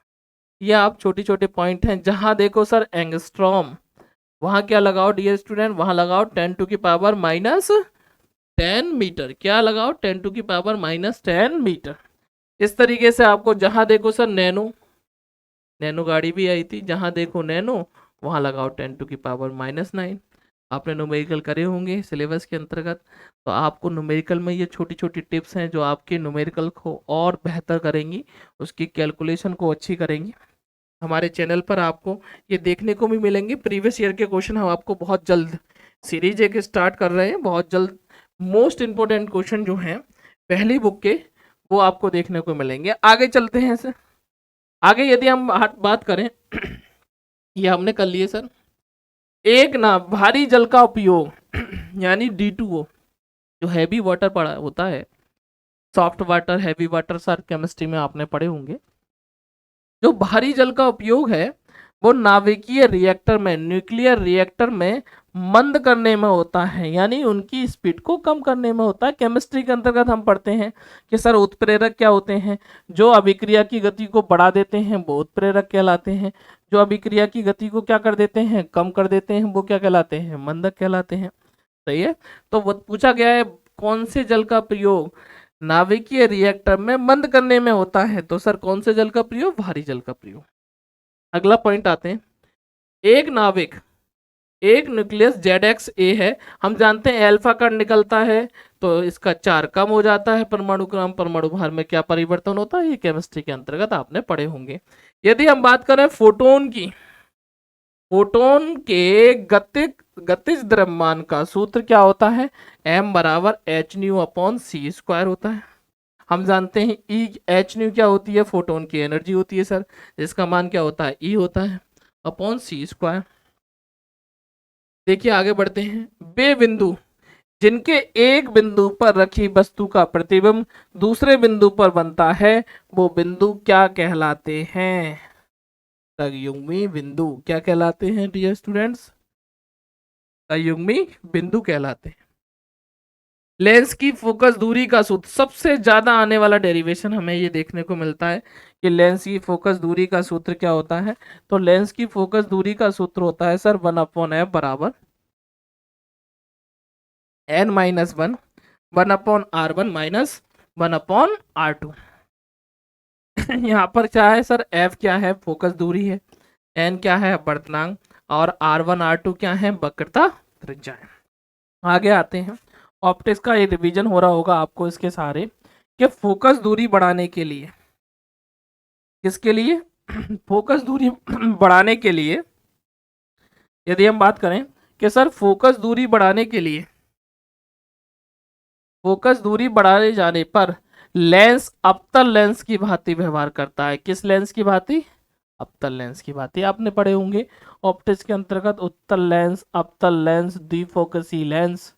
ये आप छोटे छोटे पॉइंट हैं। जहां देखो सर एंगस्ट्रॉम वहां क्या लगाओ डियर स्टूडेंट? वहां लगाओ 10⁻⁻10 मीटर। क्या लगाओ? 10⁻⁻10 मीटर। इस तरीके से आपको जहां देखो सर नैनो, नैनो गाड़ी भी आई थी, जहां देखो नैनो वहां लगाओ 10⁻⁻9। आपने न्यूमेरिकल करे होंगे सिलेबस के अंतर्गत, तो आपको न्यूमेरिकल में ये छोटी छोटी टिप्स हैं जो आपके न्यूमेरिकल को और बेहतर करेंगी, उसकी कैलकुलेशन को अच्छी करेंगी। हमारे चैनल पर आपको ये देखने को भी मिलेंगे। प्रीवियस ईयर के क्वेश्चन हम आपको बहुत जल्द, सीरीज एक स्टार्ट कर रहे हैं, बहुत जल्द मोस्ट इंपोर्टेंट क्वेश्चन जो हैं पहली बुक के वो आपको देखने को मिलेंगे। आगे चलते हैं सर। आगे यदि हम बात करें ये हमने कर लिए सर, एक ना भारी जल का उपयोग यानी D2O, जो हैवी वाटर पड़ा होता है, soft water, heavy water, sir chemistry में आपने पढ़े होंगे। जो भारी जल का उपयोग है वो नाभिकीय रिएक्टर में, न्यूक्लियर रिएक्टर में मंद करने में होता है, यानी उनकी स्पीड को कम करने में होता है। केमिस्ट्री के अंतर्गत हम पढ़ते हैं कि सर उत्प्रेरक क्या होते हैं? जो अभिक्रिया की गति को बढ़ा देते हैं वो उत्प्रेरक कहलाते हैं, जो अभिक्रिया की गति को क्या कर देते हैं? कम कर देते हैं, वो क्या कहलाते हैं? मंदक कहलाते हैं। सही है। तो वो पूछा गया है कौन से जल का प्रयोग नाभिकीय रिएक्टर में मंद करने में होता है? तो सर कौन से जल का प्रयोग? भारी जल का प्रयोग। अगला पॉइंट आते हैं, एक नाभिक, एक न्यूक्लियस ZXA है, हम जानते हैं अल्फा कण निकलता है तो इसका चार कम हो जाता है, परमाणु क्रम, परमाणु भार में क्या परिवर्तन होता है? ये केमिस्ट्री के अंतर्गत आपने पढ़े होंगे। यदि हम बात करें फोटोन की, फोटोन के गतिज द्रव्यमान का सूत्र क्या होता है? m = hν/c² होता है। हम जानते हैं hν क्या होती है? फोटोन की एनर्जी होती है सर, जिसका मान क्या होता है? E होता है /c²। देखिए आगे बढ़ते हैं, वे बिंदु जिनके एक बिंदु पर रखी वस्तु का प्रतिबिंब दूसरे बिंदु पर बनता है वो बिंदु क्या कहलाते हैं? संयुग्मी बिंदु। क्या कहलाते हैं डियर स्टूडेंट्स? संयुग्मी बिंदु कहलाते हैं। लेंस की फोकस दूरी का सूत्र, सबसे ज्यादा आने वाला डेरिवेशन हमें ये देखने को मिलता है कि लेंस की फोकस दूरी का सूत्र क्या होता है? तो लेंस की फोकस दूरी का सूत्र होता है sir 1/f = n-1 1/r1 - 1/r2। यहाँ पर क्या है सर? f क्या है? फोकस दूरी है, n क्या है? अपवर्तनांक, और r1 r2 क्या है? वक्रता त्रिज्या है। आगे आते हैं, ऑप्टिक्स का ये रिवीजन हो रहा होगा आपको इसके सारे, कि फोकस दूरी बढ़ाने के लिए, किसके लिए? फोकस दूरी बढ़ाने के लिए यदि हम बात करें कि सर फोकस दूरी बढ़ाने के लिए, फोकस दूरी बढ़ाए जाने पर लेंस अवतल लेंस की भांति व्यवहार करता है। किस लेंस की भांति? अवतल लेंस की भांति। आपने पढ़े होंगे ऑप्टिक्स के अंतर्गत उत्तल लेंस, अवतल लेंस, द्विफोकसी लेंस,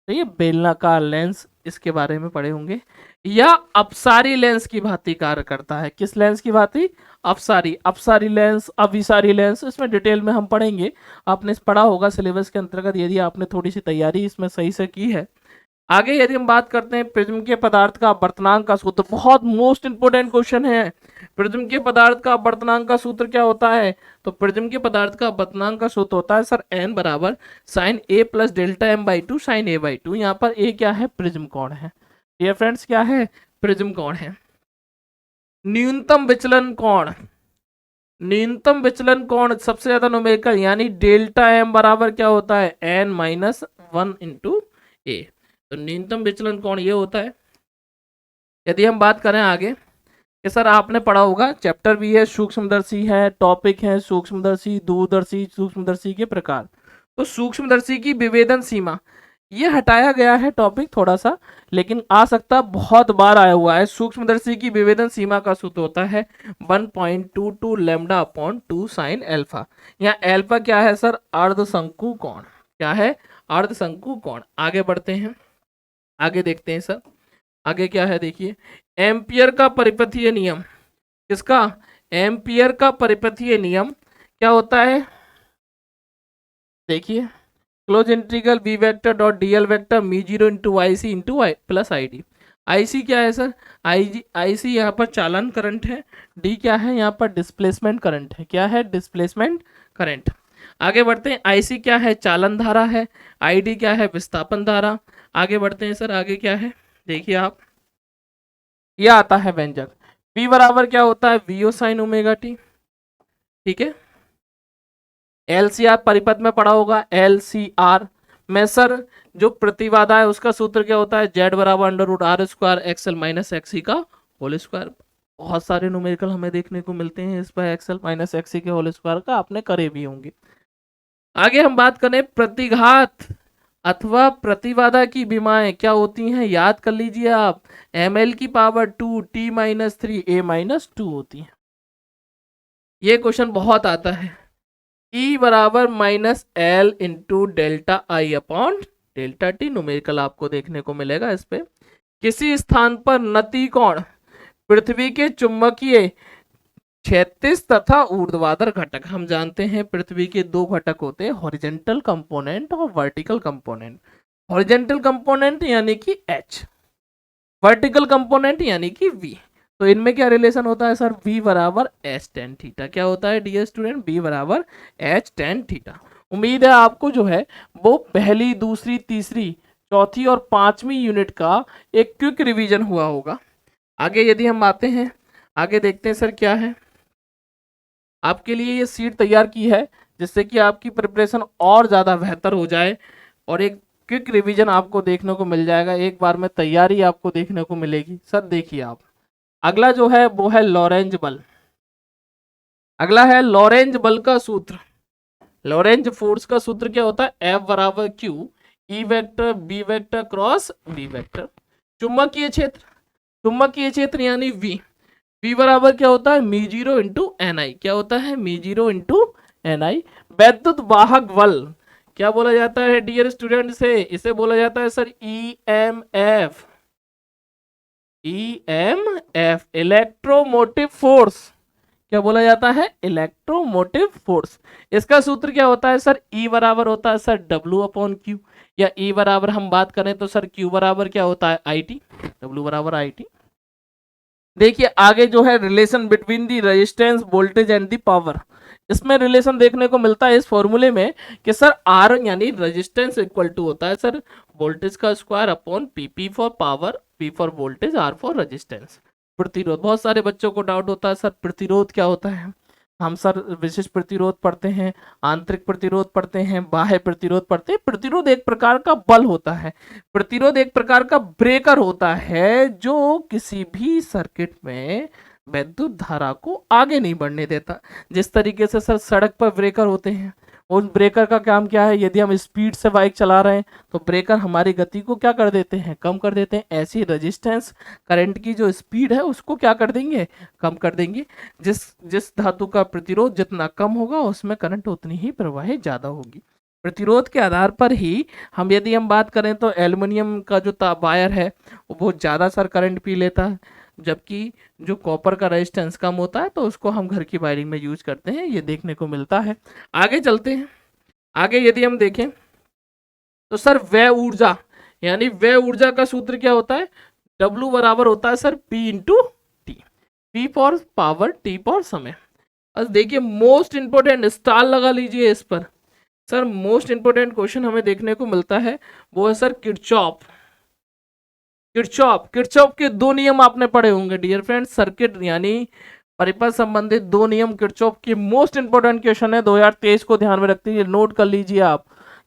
तो ये बेलनाकार लेंस इसके बारे में पढ़े होंगे। या अपसारी लेंस की भांति कार्य करता है। किस लेंस की भांति? अपसारी, अपसारी लेंस, अभिसारी लेंस, इसमें डिटेल में हम पढ़ेंगे। आपने पढ़ा होगा सिलेबस के अंतर्गत यदि आपने थोड़ी सी तैयारी इसमें सही से की है। आगे यदि हम बात करते हैं प्रिज्म के पदार्थ का अपवर्तनांक का सूत्र, बहुत मोस्ट इंपोर्टेंट क्वेश्चन है। प्रिज्म के पदार्थ का अपवर्तनांक का सूत्र क्या होता है? तो प्रिज्म के पदार्थ का अपवर्तनांक का सूत्र होता है सर n बराबर sine a plus delta m by two sine a by two. यहाँ पर a क्या है? प्रिज्म कोण है। ये फ्रेंड्स क्या है? प्रिज्म कोण है। न्यूनतम विचलन कोण, न्यूनतम विचलन कोण सबसे ज्यादा न्यूमेरिकल यानी डेल्टा m बराबर क्या होता है? n minus 1 into a। तो न्यूनतम विचलन कोण ये होता है। यदि हम बात करें आगे कि सर आपने पढ़ा होगा चैप्टर भी है, सूक्ष्मदर्शी है, टॉपिक है सूक्ष्मदर्शी, दूरदर्शी, सूक्ष्मदर्शी के प्रकार। तो सूक्ष्मदर्शी की विभेदन सीमा ये हटाया गया है टॉपिक थोड़ा सा, लेकिन आ सकता बहुत बार आया हुआ है। सूक्ष्मदर्शी की विभेदन सीमा का सूत्र होता है 1.22 लैम्डा अपॉन 2 साइन एल्फा। यहाँ एल्फा क्या है सर? अर्धशंकु कोण। क्या है? अर्धशंकु कोण। आगे बढ़ते हैं, आगे देखते हैं सर आगे क्या है। देखिए एम्पियर का परिपथीय नियम, किसका? एम्पियर का परिपथीय नियम क्या होता है? देखिए close integral B vector dot dl vector mu zero into I C into I plus I D. I C क्या है सर? आई सी यहाँ पर चालन करंट है, डी क्या है? यहाँ पर डिस्प्लेसमेंट करंट है। क्या है? Displacement current. आगे बढ़ते हैं, आई सी क्या है? चालन धारा है। आई डी क्या है? विस्थापन धारा। आगे बढ़ते हैं सर, आगे क्या है देखिए आप, यह आता है व्यंजक V बराबर क्या होता है? V o sine omega t. ठीक है, LCR परिपथ में पढ़ा होगा। LCR में सर जो प्रतिबाधा है उसका सूत्र क्या होता है? Z बराबर under root r square x l minus x c का होल स्क्वायर। बहुत सारे न्यूमेरिकल हमें देखने को मिलते हैं इस पर एक्सएल माइनस एक्सी के होल स्क्वायर का, आपने करे भी होंगे। आगे हम बात करें प्रतिघात अथवा प्रतिबाधा की विमाएं क्या होती हैं? याद कर लीजिए आप, ml की power 2 t minus 3 a minus 2 होती है। ये क्वेश्चन बहुत आता है। E बराबर माइनस एल इंटू डेल्टा आई अपॉन डेल्टा टी, न्यूमेरिकल आपको देखने को मिलेगा इस पे। किसी स्थान पर नति कोण पृथ्वी के चुंबकीय क्षैतिज तथा ऊर्ध्वाधर घटक, हम जानते हैं पृथ्वी के दो घटक होते हैं, हॉरिजेंटल कंपोनेंट और वर्टिकल कंपोनेंट। हॉरिजेंटल कंपोनेंट यानी कि H, वर्टिकल कंपोनेंट यानी कि V। तो इनमें क्या रिलेशन होता है सर? V बराबर H tan थीटा। क्या होता है डियर स्टूडेंट? V बराबर H tan थीटा। उम्मीद है आपको जो है वो पहली, दूसरी, तीसरी, चौथी और पांचवी यूनिट का एक क्विक रिवीजन हुआ होगा। आगे यदि हम आते हैं, आगे देखते हैं सर क्या है। आपके लिए ये सीट तैयार की है जिससे कि आपकी प्रिपरेशन और ज़्यादा बेहतर हो जाए और एक क्विक रिवीजन आपको देखने को मिल जाएगा। एक बार में तैयारी आपको देखने को मिलेगी। सर देखिए आप, अगला जो है वो है लॉरेंज बल। अगला है लॉरेंज बल का सूत्र। लॉरेंज फोर्स का सूत्र क्या होता है? F बराबर Q E vector B vector cross V vector. चुंबकीय क्षेत्र, चुंबकीय क्षेत्र यानी V, V बराबर क्या होता है? मी जीरो इंटू एन आई। क्या होता है? मी जीरो इंटू एन आई। वैद्युत वाहक बल क्या बोला जाता है डियर स्टूडेंट? से इसे बोला जाता है sir EMF। EMF electromotive force. क्या बोला जाता है? Electromotive force. इसका सूत्र क्या होता है सर? E बराबर होता है सर W अपॉन Q, या E बराबर हम बात करें तो सर Q बराबर क्या होता है? IT। W बराबर IT। देखिए आगे जो है relation between the resistance voltage and the power, इसमें रिलेशन देखने को मिलता है इस फॉर्मूले में कि सर R यानी रेजिस्टेंस इक्वल टू होता है सर वोल्टेज का square upon P for power, P for voltage, R for resistance. प्रतिरोध, बहुत सारे बच्चों को डाउट होता है सर प्रतिरोध क्या होता है? हम सर विशिष्ट प्रतिरोध पढ़ते हैं, आंतरिक प्रतिरोध पढ़ते हैं, बाह्य प्रतिरोध पढ़ते हैं। प्रतिरोध एक प्रकार का बल होता है, प्रतिरोध एक प्रकार का ब्रेकर होता है जो किसी भी सर्किट में विद्युत धारा को आगे नहीं बढ़ने देता। जिस तरीके से सर सड़क पर ब्रेकर होते हैं, उस ब्रेकर का काम क्या है, यदि हम स्पीड से बाइक चला रहे हैं तो ब्रेकर हमारी गति को क्या कर देते हैं, कम कर देते हैं। ऐसी रेजिस्टेंस करंट की जो स्पीड है उसको क्या कर देंगे, कम कर देंगे। जिस जिस धातु का प्रतिरोध जितना कम होगा उसमें करंट उतनी ही प्रवाहित ज़्यादा होगी। प्रतिरोध के आधार पर ही हम यदि हम बात करें तो एल्युमिनियम का जो वायर है वो बहुत ज़्यादा सर करंट पी लेता है, जबकि जो कॉपर का रेजिस्टेंस कम होता है तो उसको हम घर की वायरिंग में यूज करते हैं, ये देखने को मिलता है। आगे चलते हैं। आगे यदि हम देखें तो सर व्यय ऊर्जा, यानी व्यय ऊर्जा का सूत्र क्या होता है, W बराबर होता है sir P into T. P for power, T for समय। बस देखिए मोस्ट इंपोर्टेंट स्टार लगा लीजिए इस पर। सर मोस्ट इंपोर्टेंट क्वेश्चन हमें देखने को मिलता है वो है सर किरचॉफ। किरचॉफ के दो नियम आपने पढ़े होंगे डियर फ्रेंड्स, सर्किट यानी परिपथ संबंधित दो नियम किरचॉफ के मोस्ट इंपोर्टेंट क्वेश्चन है 2023 को ध्यान में रखते हुए नोट कर लीजिए आप।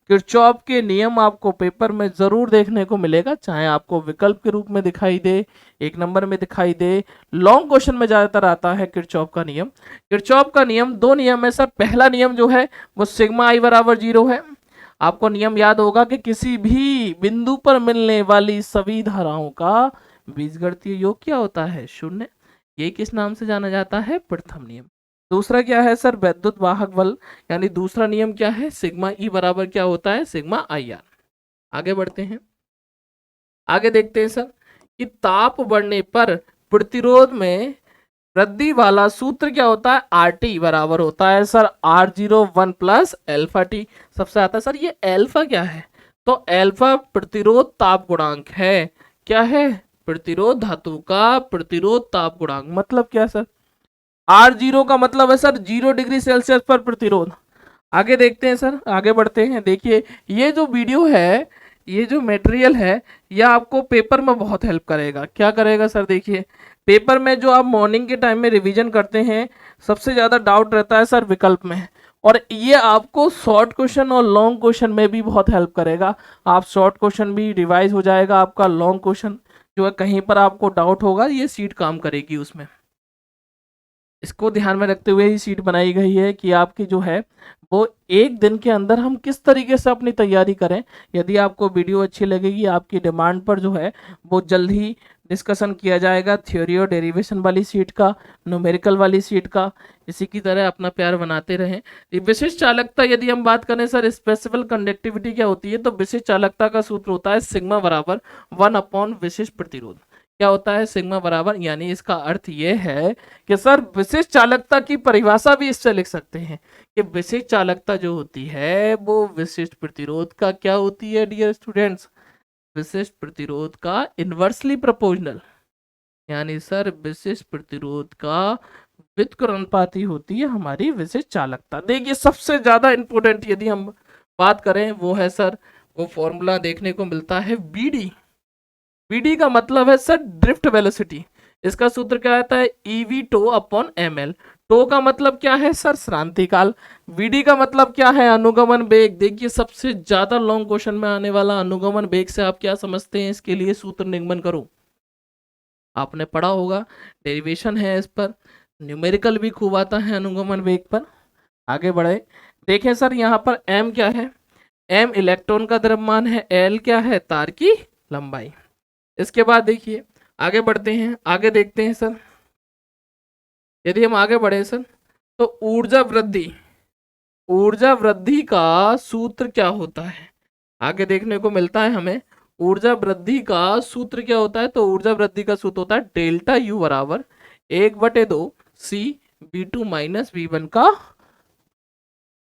किरचॉफ के नियम आपको पेपर में जरूर देखने को मिलेगा, चाहे आपको विकल्प के रूप में दिखाई दे, एक नंबर में दिखाई दे, लॉन्ग क्वेश्चन में ज्यादातर आता है किरचॉफ का नियम। किरचॉफ का नियम दो नियम है सर। पहला नियम जो है वो सिग्मा आई बराबर 0 है। आपको नियम याद होगा कि किसी भी बिंदु पर मिलने वाली सभी धाराओं का बीजगणितीय योग क्या होता है, शून्य। ये किस नाम से जाना जाता है, प्रथम नियम। दूसरा क्या है सर, वैद्युत वाहक बल, यानी दूसरा नियम क्या है, सिग्मा ई बराबर क्या होता है, सिग्मा आई आर। आगे बढ़ते हैं। आगे देखते हैं सर कि ताप बढ़ने पर प्रतिरोध में वृद्धि वाला सूत्र क्या होता है, आर टी बराबर होता है sir R01 plus alpha T. सबसे आता है सर ये एल्फा क्या है, तो एल्फा प्रतिरोध ताप गुणांक है। क्या है, प्रतिरोध धातु का प्रतिरोध ताप गुणांक। मतलब क्या सर, R0 का मतलब है सर 0 डिग्री सेल्सियस पर प्रतिरोध। आगे देखते हैं सर, आगे बढ़ते हैं। देखिए ये जो वीडियो है, ये जो मटेरियल है, यह आपको पेपर में बहुत हेल्प करेगा। क्या करेगा सर, देखिए पेपर में जो आप मॉर्निंग के टाइम में रिवीजन करते हैं सबसे ज़्यादा डाउट रहता है सर विकल्प में, और ये आपको शॉर्ट क्वेश्चन और लॉन्ग क्वेश्चन में भी बहुत हेल्प करेगा। आप शॉर्ट क्वेश्चन भी रिवाइज हो जाएगा आपका, लॉन्ग क्वेश्चन जो है कहीं पर आपको डाउट होगा ये सीट काम करेगी उसमें। इसको ध्यान में रखते हुए ही सीट बनाई गई है कि आपकी जो है वो एक दिन के अंदर हम किस तरीके से अपनी तैयारी करें। यदि आपको वीडियो अच्छी लगेगी, आपकी डिमांड पर जो है वो जल्द ही डिस्कशन किया जाएगा थ्योरी और डेरिवेशन वाली सीट का, न्यूमेरिकल वाली सीट का। इसी की तरह अपना प्यार बनाते रहें। विशिष्ट चालकता यदि हम बात करें सर, स्पेसिफिक कंडक्टिविटी क्या होती है, तो विशिष्ट चालकता का सूत्र होता है सिग्मा बराबर 1 विशिष्ट प्रतिरोध। क्या होता है, सिग्मा बराबर, यानी इसका अर्थ ये है कि सर विशिष्ट चालकता की परिभाषा भी इससे लिख सकते हैं कि विशिष्ट चालकता जो होती है वो विशिष्ट प्रतिरोध का क्या होती है डियर स्टूडेंट्स, विशिष्ट प्रतिरोध का इनवर्सली प्रोपोर्शनल, यानी सर विशिष्ट प्रतिरोध का व्युत्क्रमानुपाती होती है हमारी विशिष्ट चालकता। देखिए सबसे ज्यादा इंपॉर्टेंट यदि हम बात करें वो है सर, वो फॉर्मूला देखने को मिलता है बीडी। बीडी का मतलब है सर ड्रिफ्ट वेलोसिटी। इसका सूत्र क्या आता है, e v tau upon m l. Tau का मतलब क्या है सर, श्रांति काल। वीडी का मतलब क्या है, अनुगमन वेग। देखिए सबसे ज्यादा लॉन्ग क्वेश्चन में आने वाला अनुगमन वेग से आप क्या समझते हैं, इसके लिए सूत्र निगमन करो। आपने पढ़ा होगा, डेरिवेशन है इस पर, न्यूमेरिकल भी खूब आता है अनुगमन वेग पर। आगे बढ़े, देखें सर यहाँ पर एम क्या है, एम इलेक्ट्रॉन का द्रव्यमान है, एल क्या है, तार की लंबाई। इसके बाद देखिए आगे बढ़ते हैं, आगे देखते हैं सर। यदि हम आगे बढ़े सर तो ऊर्जा वृद्धि का सूत्र क्या होता है, आगे देखने को मिलता है हमें। ऊर्जा वृद्धि का सूत्र क्या होता है, तो ऊर्जा वृद्धि का सूत्र होता है डेल्टा यू बराबर 1/2 सी V2 माइनस V1 का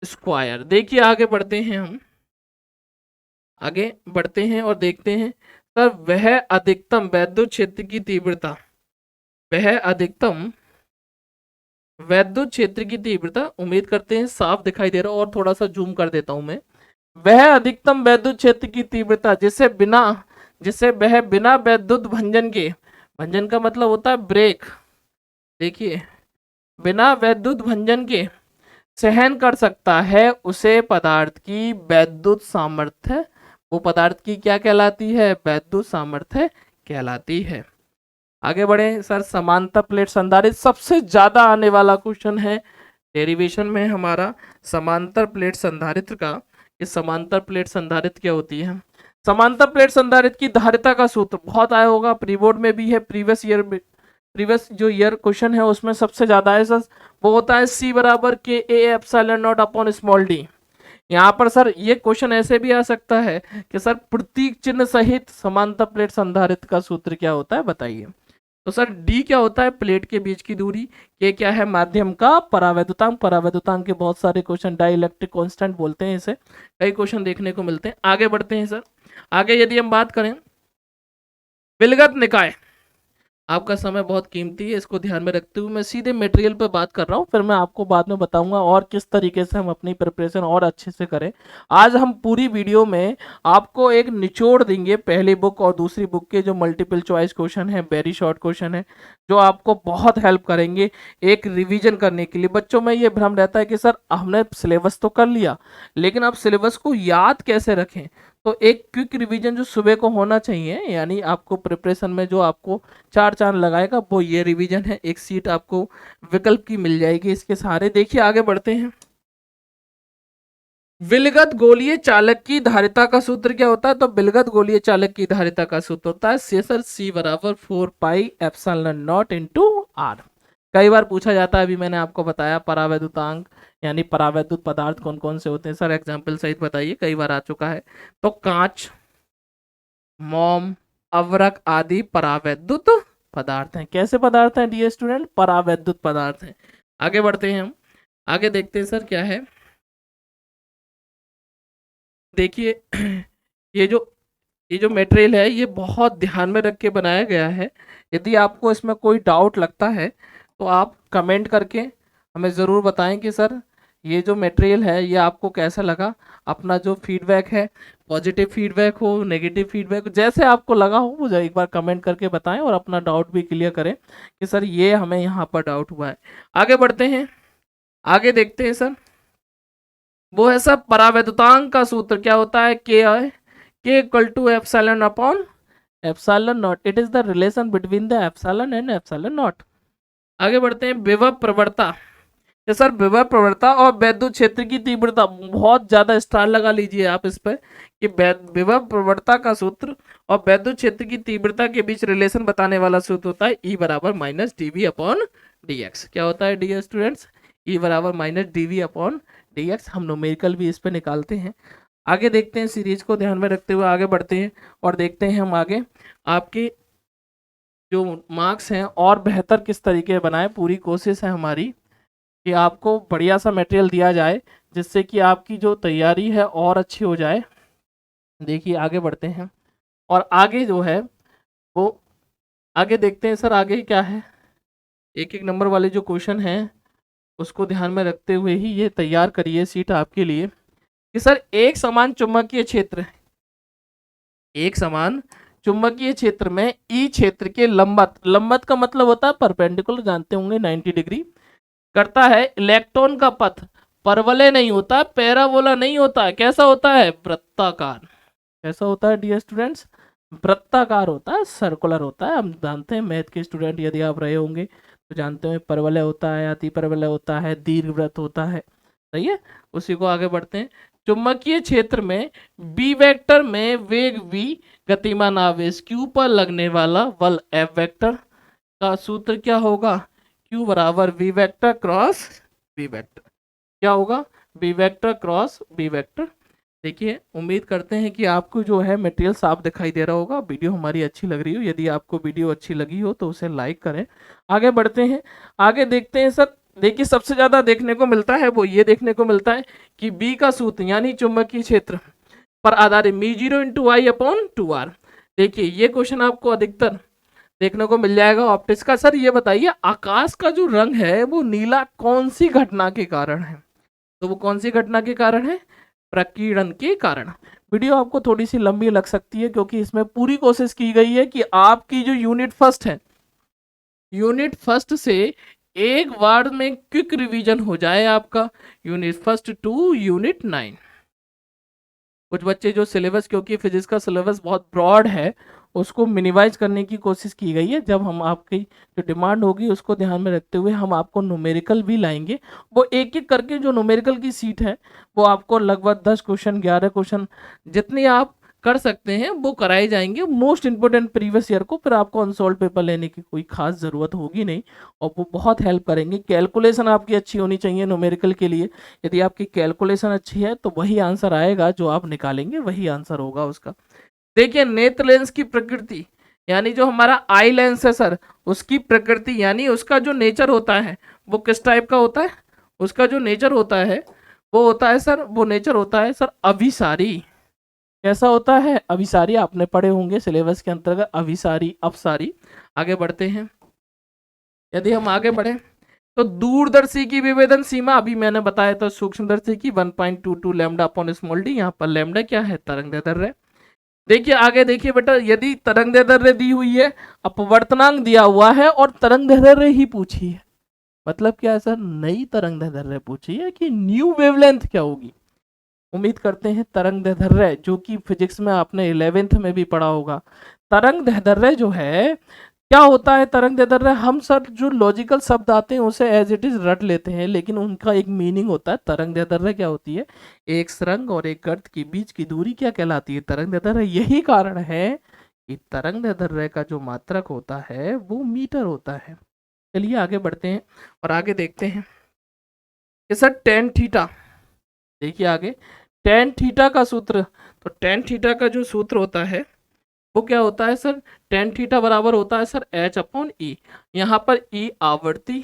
स्क्वायर। देखिए आगे बढ़ते हैं हम, आगे बढ़ते हैं और देखते हैं सर वह अधिकतम वैद्युत क्षेत्र की तीव्रता, वह अधिकतम वैद्युत क्षेत्र की तीव्रता, उम्मीद करते हैं साफ दिखाई दे रहा हो, और थोड़ा सा जूम कर देता हूं मैं। वह अधिकतम वैद्युत क्षेत्र की तीव्रता जिसे वह बिना वैद्युत भंजन के, भंजन का मतलब होता है ब्रेक, देखिए बिना वैद्युत भंजन के सहन कर सकता है, उसे पदार्थ की वैद्युत सामर्थ्य, वो पदार्थ की क्या कहलाती है, वैद्युत सामर्थ्य कहलाती है। आगे बढ़े सर, समांतर प्लेट संधारित्र सबसे ज्यादा आने वाला क्वेश्चन है डेरिवेशन में हमारा समांतर प्लेट संधारित्र का। ये समांतर प्लेट संधारित्र क्या होती है? समांतर प्लेट संधारित्र की धारिता का सूत्र बहुत आया होगा, प्री बोर्ड में भी है, प्रीवियस जो ईयर क्वेश्चन है उसमें सबसे ज्यादा है सर, वो होता है C बराबर के A epsilon not upon small D. यहाँ पर सर ये क्वेश्चन ऐसे भी आ सकता है कि सर प्रतीक चिन्ह सहित समांतर प्लेट संधारित्र का सूत्र क्या होता है बताइए। तो सर डी क्या होता है? प्लेट के बीच की दूरी। के क्या है? माध्यम का परावैद्युतांक। परावैद्युतांक के बहुत सारे क्वेश्चन डाइलेक्ट्रिक कांस्टेंट बोलते हैं इसे, कई क्वेश्चन देखने को मिलते हैं। आगे बढ़ते हैं सर, आगे यदि हम बात करें विलगत निकाय, आपका समय बहुत कीमती है, इसको ध्यान में रखते हुए मैं सीधे मटेरियल पर बात कर रहा हूँ, फिर मैं आपको बाद में बताऊंगा और किस तरीके से हम अपनी प्रिपरेशन और अच्छे से करें। आज हम पूरी वीडियो में आपको एक निचोड़ देंगे पहली बुक और दूसरी बुक के जो मल्टीपल चॉइस क्वेश्चन है, वेरी शॉर्ट क्वेश्चन है, जो आपको बहुत हेल्प करेंगे एक रिविजन करने के लिए। बच्चों में ये भ्रम रहता है कि सर हमने सिलेबस तो कर लिया, लेकिन आप सिलेबस को याद कैसे रखें? तो एक क्विक रिवीजन जो सुबह को होना चाहिए, यानी आपको प्रिपरेशन में जो आपको चार चांद लगाएगा वो ये रिवीजन है। एक सीट आपको विकल्प की मिल जाएगी इसके सहारे। देखिए आगे बढ़ते हैं, विलगत गोलीय चालक की धारिता का सूत्र क्या होता है? तो विलगत गोलीय चालक की धारिता का सूत्र होता है सर C बराबर 4 pi epsilon not into R। कई बार पूछा जाता है, अभी मैंने आपको बताया परावैद्युतांक यानी परावैद्युत पदार्थ कौन कौन से होते हैं सर, एग्जाम्पल सहित बताइए, कई बार आ चुका है। तो कांच, मोम, अवरक आदि परावैद्युत पदार्थ हैं। कैसे पदार्थ हैं डियर स्टूडेंट? परावैद्युत पदार्थ हैं। आगे बढ़ते हैं हम, आगे देखते हैं सर क्या है। देखिए ये जो मटेरियल है ये बहुत ध्यान में रख के बनाया गया है। यदि आपको इसमें कोई डाउट लगता है तो आप कमेंट करके हमें ज़रूर बताएं कि सर ये जो मटेरियल है ये आपको कैसा लगा। अपना जो फीडबैक है, पॉजिटिव फीडबैक हो, नेगेटिव फीडबैक हो, जैसे आपको लगा हो मुझे एक बार कमेंट करके बताएं और अपना डाउट भी क्लियर करें कि सर ये हमें यहाँ पर डाउट हुआ है। आगे बढ़ते हैं, आगे देखते हैं सर, वो है सर परावैद्युतांक का सूत्र क्या होता है? K equal to epsilon upon epsilon naught. It is the relation between the epsilon and epsilon naught. आगे बढ़ते हैं, विभव प्रवणता। सर विभव प्रवणता और वैद्युत क्षेत्र की तीव्रता, बहुत ज्यादा स्टार लगा लीजिए आप इस पर कि विभव प्रवणता का सूत्र और वैद्युत क्षेत्र की तीव्रता के बीच रिलेशन बताने वाला सूत्र होता है E बराबर माइनस dV अपॉन dx। क्या होता है डियर स्टूडेंट्स? E बराबर माइनस dV अपॉन dx। हम न्यूमेरिकल भी इस पे निकालते हैं। आगे देखते हैं, सीरीज को ध्यान में रखते हुए आगे बढ़ते हैं और देखते हैं हम आगे आपके जो मार्क्स हैं और बेहतर किस तरीके बनाए। पूरी कोशिश है हमारी कि आपको बढ़िया सा मटेरियल दिया जाए जिससे कि आपकी जो तैयारी है और अच्छी हो जाए। देखिए आगे बढ़ते हैं और आगे जो है वो आगे देखते हैं सर, आगे क्या है। एक एक नंबर वाले जो क्वेश्चन हैं उसको ध्यान में रखते हुए ही ये तैयार करिए सीट आपके लिए कि सर एक समान चुंबकीय क्षेत्र, एक समान चुंबकीय क्षेत्र में ई क्षेत्र के लंबवत, लंबवत का मतलब होता है परपेंडिकुलर, जानते होंगे 90 डिग्री करता है। इलेक्ट्रॉन का पथ परवलय नहीं होता, पैराबोला नहीं होता, कैसा होता है? वृत्ताकार। कैसा होता है डियर स्टूडेंट्स? वृत्ताकार होता है, सर्कुलर होता है। हम जानते हैं मैथ के स्टूडेंट यदि आप रहे होंगे तो जानते हैं परवलय होता है, अति परवलय होता है, दीर्घवृत्त होता है। सही है, उसी को आगे बढ़ते हैं। चुंबकीय क्षेत्र में बी वेक्टर में वेग v, गतिमान आवेश q पर लगने वाला बल F वेक्टर का सूत्र क्या होगा? Q बराबर v vector cross v vector. क्या होगा? v vector cross v vector. देखिए उम्मीद करते हैं कि आपको जो है मटेरियल साफ दिखाई दे रहा होगा, वीडियो हमारी अच्छी लग रही हो। यदि आपको वीडियो अच्छी लगी हो तो उसे लाइक करें। आगे बढ़ते हैं, आगे देखते हैं सर। देखिए सबसे ज्यादा देखने को मिलता है वो ये देखने को मिलता है कि बी का सूत्र यानी चुंबकीय क्षेत्र पर आधारित μ0 इंटू आई अपॉन 2r। देखिए ये क्वेश्चन आपको अधिकतर देखने को मिल जाएगा ऑप्टिक्स का। सर ये बताइए आकाश का जो रंग है वो नीला कौन सी घटना के कारण है? तो वो कौन सी घटना के कारण है? प्रकीर्णन के कारण। वीडियो आपको थोड़ी सी लंबी लग सकती है क्योंकि इसमें पूरी कोशिश की गई है कि आपकी जो यूनिट फर्स्ट है, यूनिट फर्स्ट से एक बार में क्विक रिवीजन हो जाए आपका यूनिट फर्स्ट टू यूनिट 9। कुछ बच्चे जो सिलेबस, क्योंकि फिजिक्स का सिलेबस बहुत ब्रॉड है, उसको मिनिमाइज करने की कोशिश की गई है। जब हम आपकी जो डिमांड होगी उसको ध्यान में रखते हुए हम आपको न्यूमेरिकल भी लाएंगे। वो एक एक करके जो न्यूमेरिकल की सीट है वो आपको लगभग 10 क्वेश्चन 11 क्वेश्चन जितनी आप कर सकते हैं वो कराए जाएंगे मोस्ट इंपोर्टेंट प्रीवियस ईयर को। फिर आपको अनसॉल्व पेपर लेने की कोई खास ज़रूरत होगी नहीं और वो बहुत हेल्प करेंगे। कैलकुलेशन आपकी अच्छी होनी चाहिए न्यूमेरिकल के लिए। यदि आपकी कैलकुलेशन अच्छी है तो वही आंसर आएगा, जो आप निकालेंगे वही आंसर होगा उसका। देखिए नेत्र लेंस की प्रकृति यानी जो हमारा आई लेंस है सर, उसकी प्रकृति यानी उसका जो नेचर होता है वो किस टाइप का होता है। उसका जो नेचर होता है वो होता है सर, वो नेचर होता है सर अभिसारी। कैसा होता है? अभिसारी। आपने पढ़े होंगे सिलेबस के अंतर्गत अभिसारी अपसारी। आगे बढ़ते हैं। यदि हम आगे बढ़े तो दूरदर्शी की विभेदन सीमा अभी मैंने बताया था सूक्ष्मदर्शी की 1.22 लैम्डा अपॉन स्मॉल डी। यहाँ पर लैम्डा क्या है? तरंगदैर्ध्य। देखिए आगे देखिए बेटा, यदि तरंगदैर्ध्य दी हुई है, अपवर्तनांक दिया हुआ है और तरंगदैर्ध्य ही पूछी है, मतलब क्या है सर? नई तरंगदैर्ध्य पूछी है कि न्यू वेवलेंथ क्या होगी। उम्मीद करते हैं तरंगदैर्ध्य, जो कि फिजिक्स में आपने 11th में भी पढ़ा होगा। तरंगदैर्ध्य जो है क्या होता है? तरंगदैर्ध्य हम सर जो लॉजिकल शब्द आते हैं उसे एज इट इज रट लेते हैं, लेकिन उनका एक मीनिंग होता है। तरंगदैर्ध्य क्या होती है? एक सुरंग और एक गर्त के बीच की दूरी क्या कहलाती है? तरंगदैर्ध्य। यही कारण है कि तरंगदैर्ध्य का जो मात्रक होता है वो मीटर होता है। चलिए आगे बढ़ते हैं और आगे देखते हैं कि सर टेन थीटा। देखिए आगे टेन थीटा का सूत्र, तो टेन थीटा का जो सूत्र होता है वो क्या होता है सर? टेन थीटा बराबर होता है सर एच अपॉन ई। यहाँ पर ई आवर्ती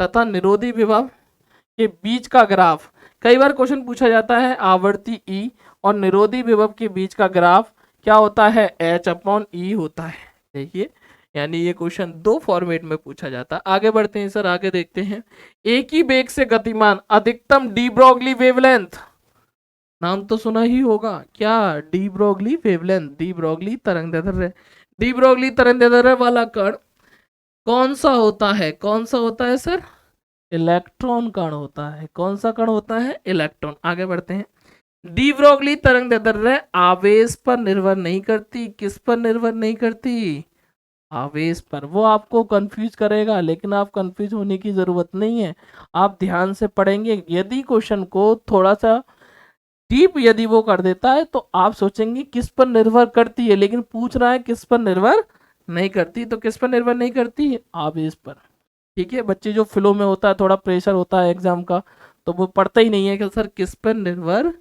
तथा निरोधी विभव के बीच का ग्राफ। कई बार क्वेश्चन पूछा जाता है आवर्ती ई और निरोधी विभव के बीच का ग्राफ क्या होता है? एच अपॉन ई होता है। देखिए यानी ये क्वेश्चन दो फॉर्मेट में पूछा जाता है। आगे बढ़ते हैं सर, आगे देखते हैं। एक ही वेग से गतिमान अधिकतम डी ब्रोगली वेवलेंथ। नाम तो सुना ही होगा क्या? De Broglie wavelength, de Broglie तरंगदैर्ध्य। डी ब्रोगली तरंगदैर्ध्य वाला कण कौन सा होता है? कौन सा होता है सर? इलेक्ट्रॉन कण होता है। कौन सा कण होता है? इलेक्ट्रॉन। आगे बढ़ते हैं। डी ब्रोगली तरंगदैर्ध्य आवेश पर निर्भर नहीं करती। किस पर निर्भर नहीं करती? आवेश पर। वो आपको कंफ्यूज करेगा, लेकिन आप कंफ्यूज होने की जरूरत नहीं है। आप ध्यान से पढ़ेंगे। यदि क्वेश्चन को थोड़ा सा डीप यदि वो कर देता है तो आप सोचेंगे किस पर निर्भर करती है, लेकिन पूछ रहा है किस पर निर्भर नहीं करती। तो किस पर निर्भर नहीं करती है? आवेश पर। ठीक है, बच्चे जो फ्लो में होता है, थोड़ा प्रेशर होता है एग्जाम का, तो वो पढ़ता ही नहीं है कि सर किस पर निर्भर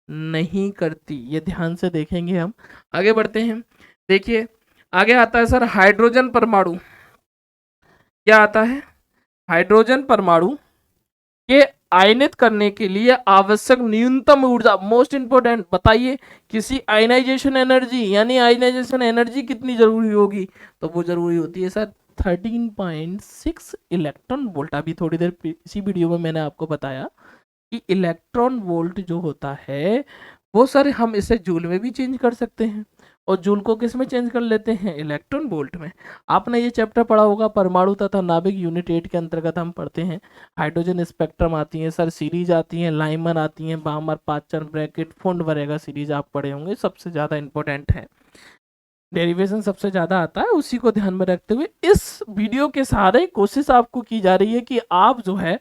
नहीं करती। ये ध्यान से देखेंगे हम। आगे बढ़ते हैं। देखिए आगे आता है सर हाइड्रोजन परमाणु। क्या आता है? हाइड्रोजन परमाणु के आयनित करने के लिए आवश्यक न्यूनतम ऊर्जा। मोस्ट इंपोर्टेंट बताइए, किसी आयनाइजेशन एनर्जी यानी आयनाइजेशन एनर्जी कितनी जरूरी होगी? तो वो जरूरी होती है सर 13.6 इलेक्ट्रॉन वोल्ट। अभी थोड़ी देर इसी वीडियो में मैंने आपको बताया कि इलेक्ट्रॉन वोल्ट जो होता है वो सर हम इसे जूल में भी चेंज कर सकते हैं, और जूल को किस में चेंज कर लेते हैं? इलेक्ट्रॉन वोल्ट में। आपने ये चैप्टर पढ़ा होगा परमाणु तथा नाभिक, यूनिट 8 के अंतर्गत हम पढ़ते हैं। हाइड्रोजन स्पेक्ट्रम आती है सर, सीरीज आती है, लाइमन आती है, बामर, पाचन, ब्रैकेट, फुंड वरेगा सीरीज आप पढ़े होंगे, सबसे ज़्यादा इंपॉर्टेंट है। डेरिवेशन सबसे ज़्यादा आता है, उसी को ध्यान में रखते हुए इस वीडियो के सहारे कोशिश आपको की जा रही है कि आप जो है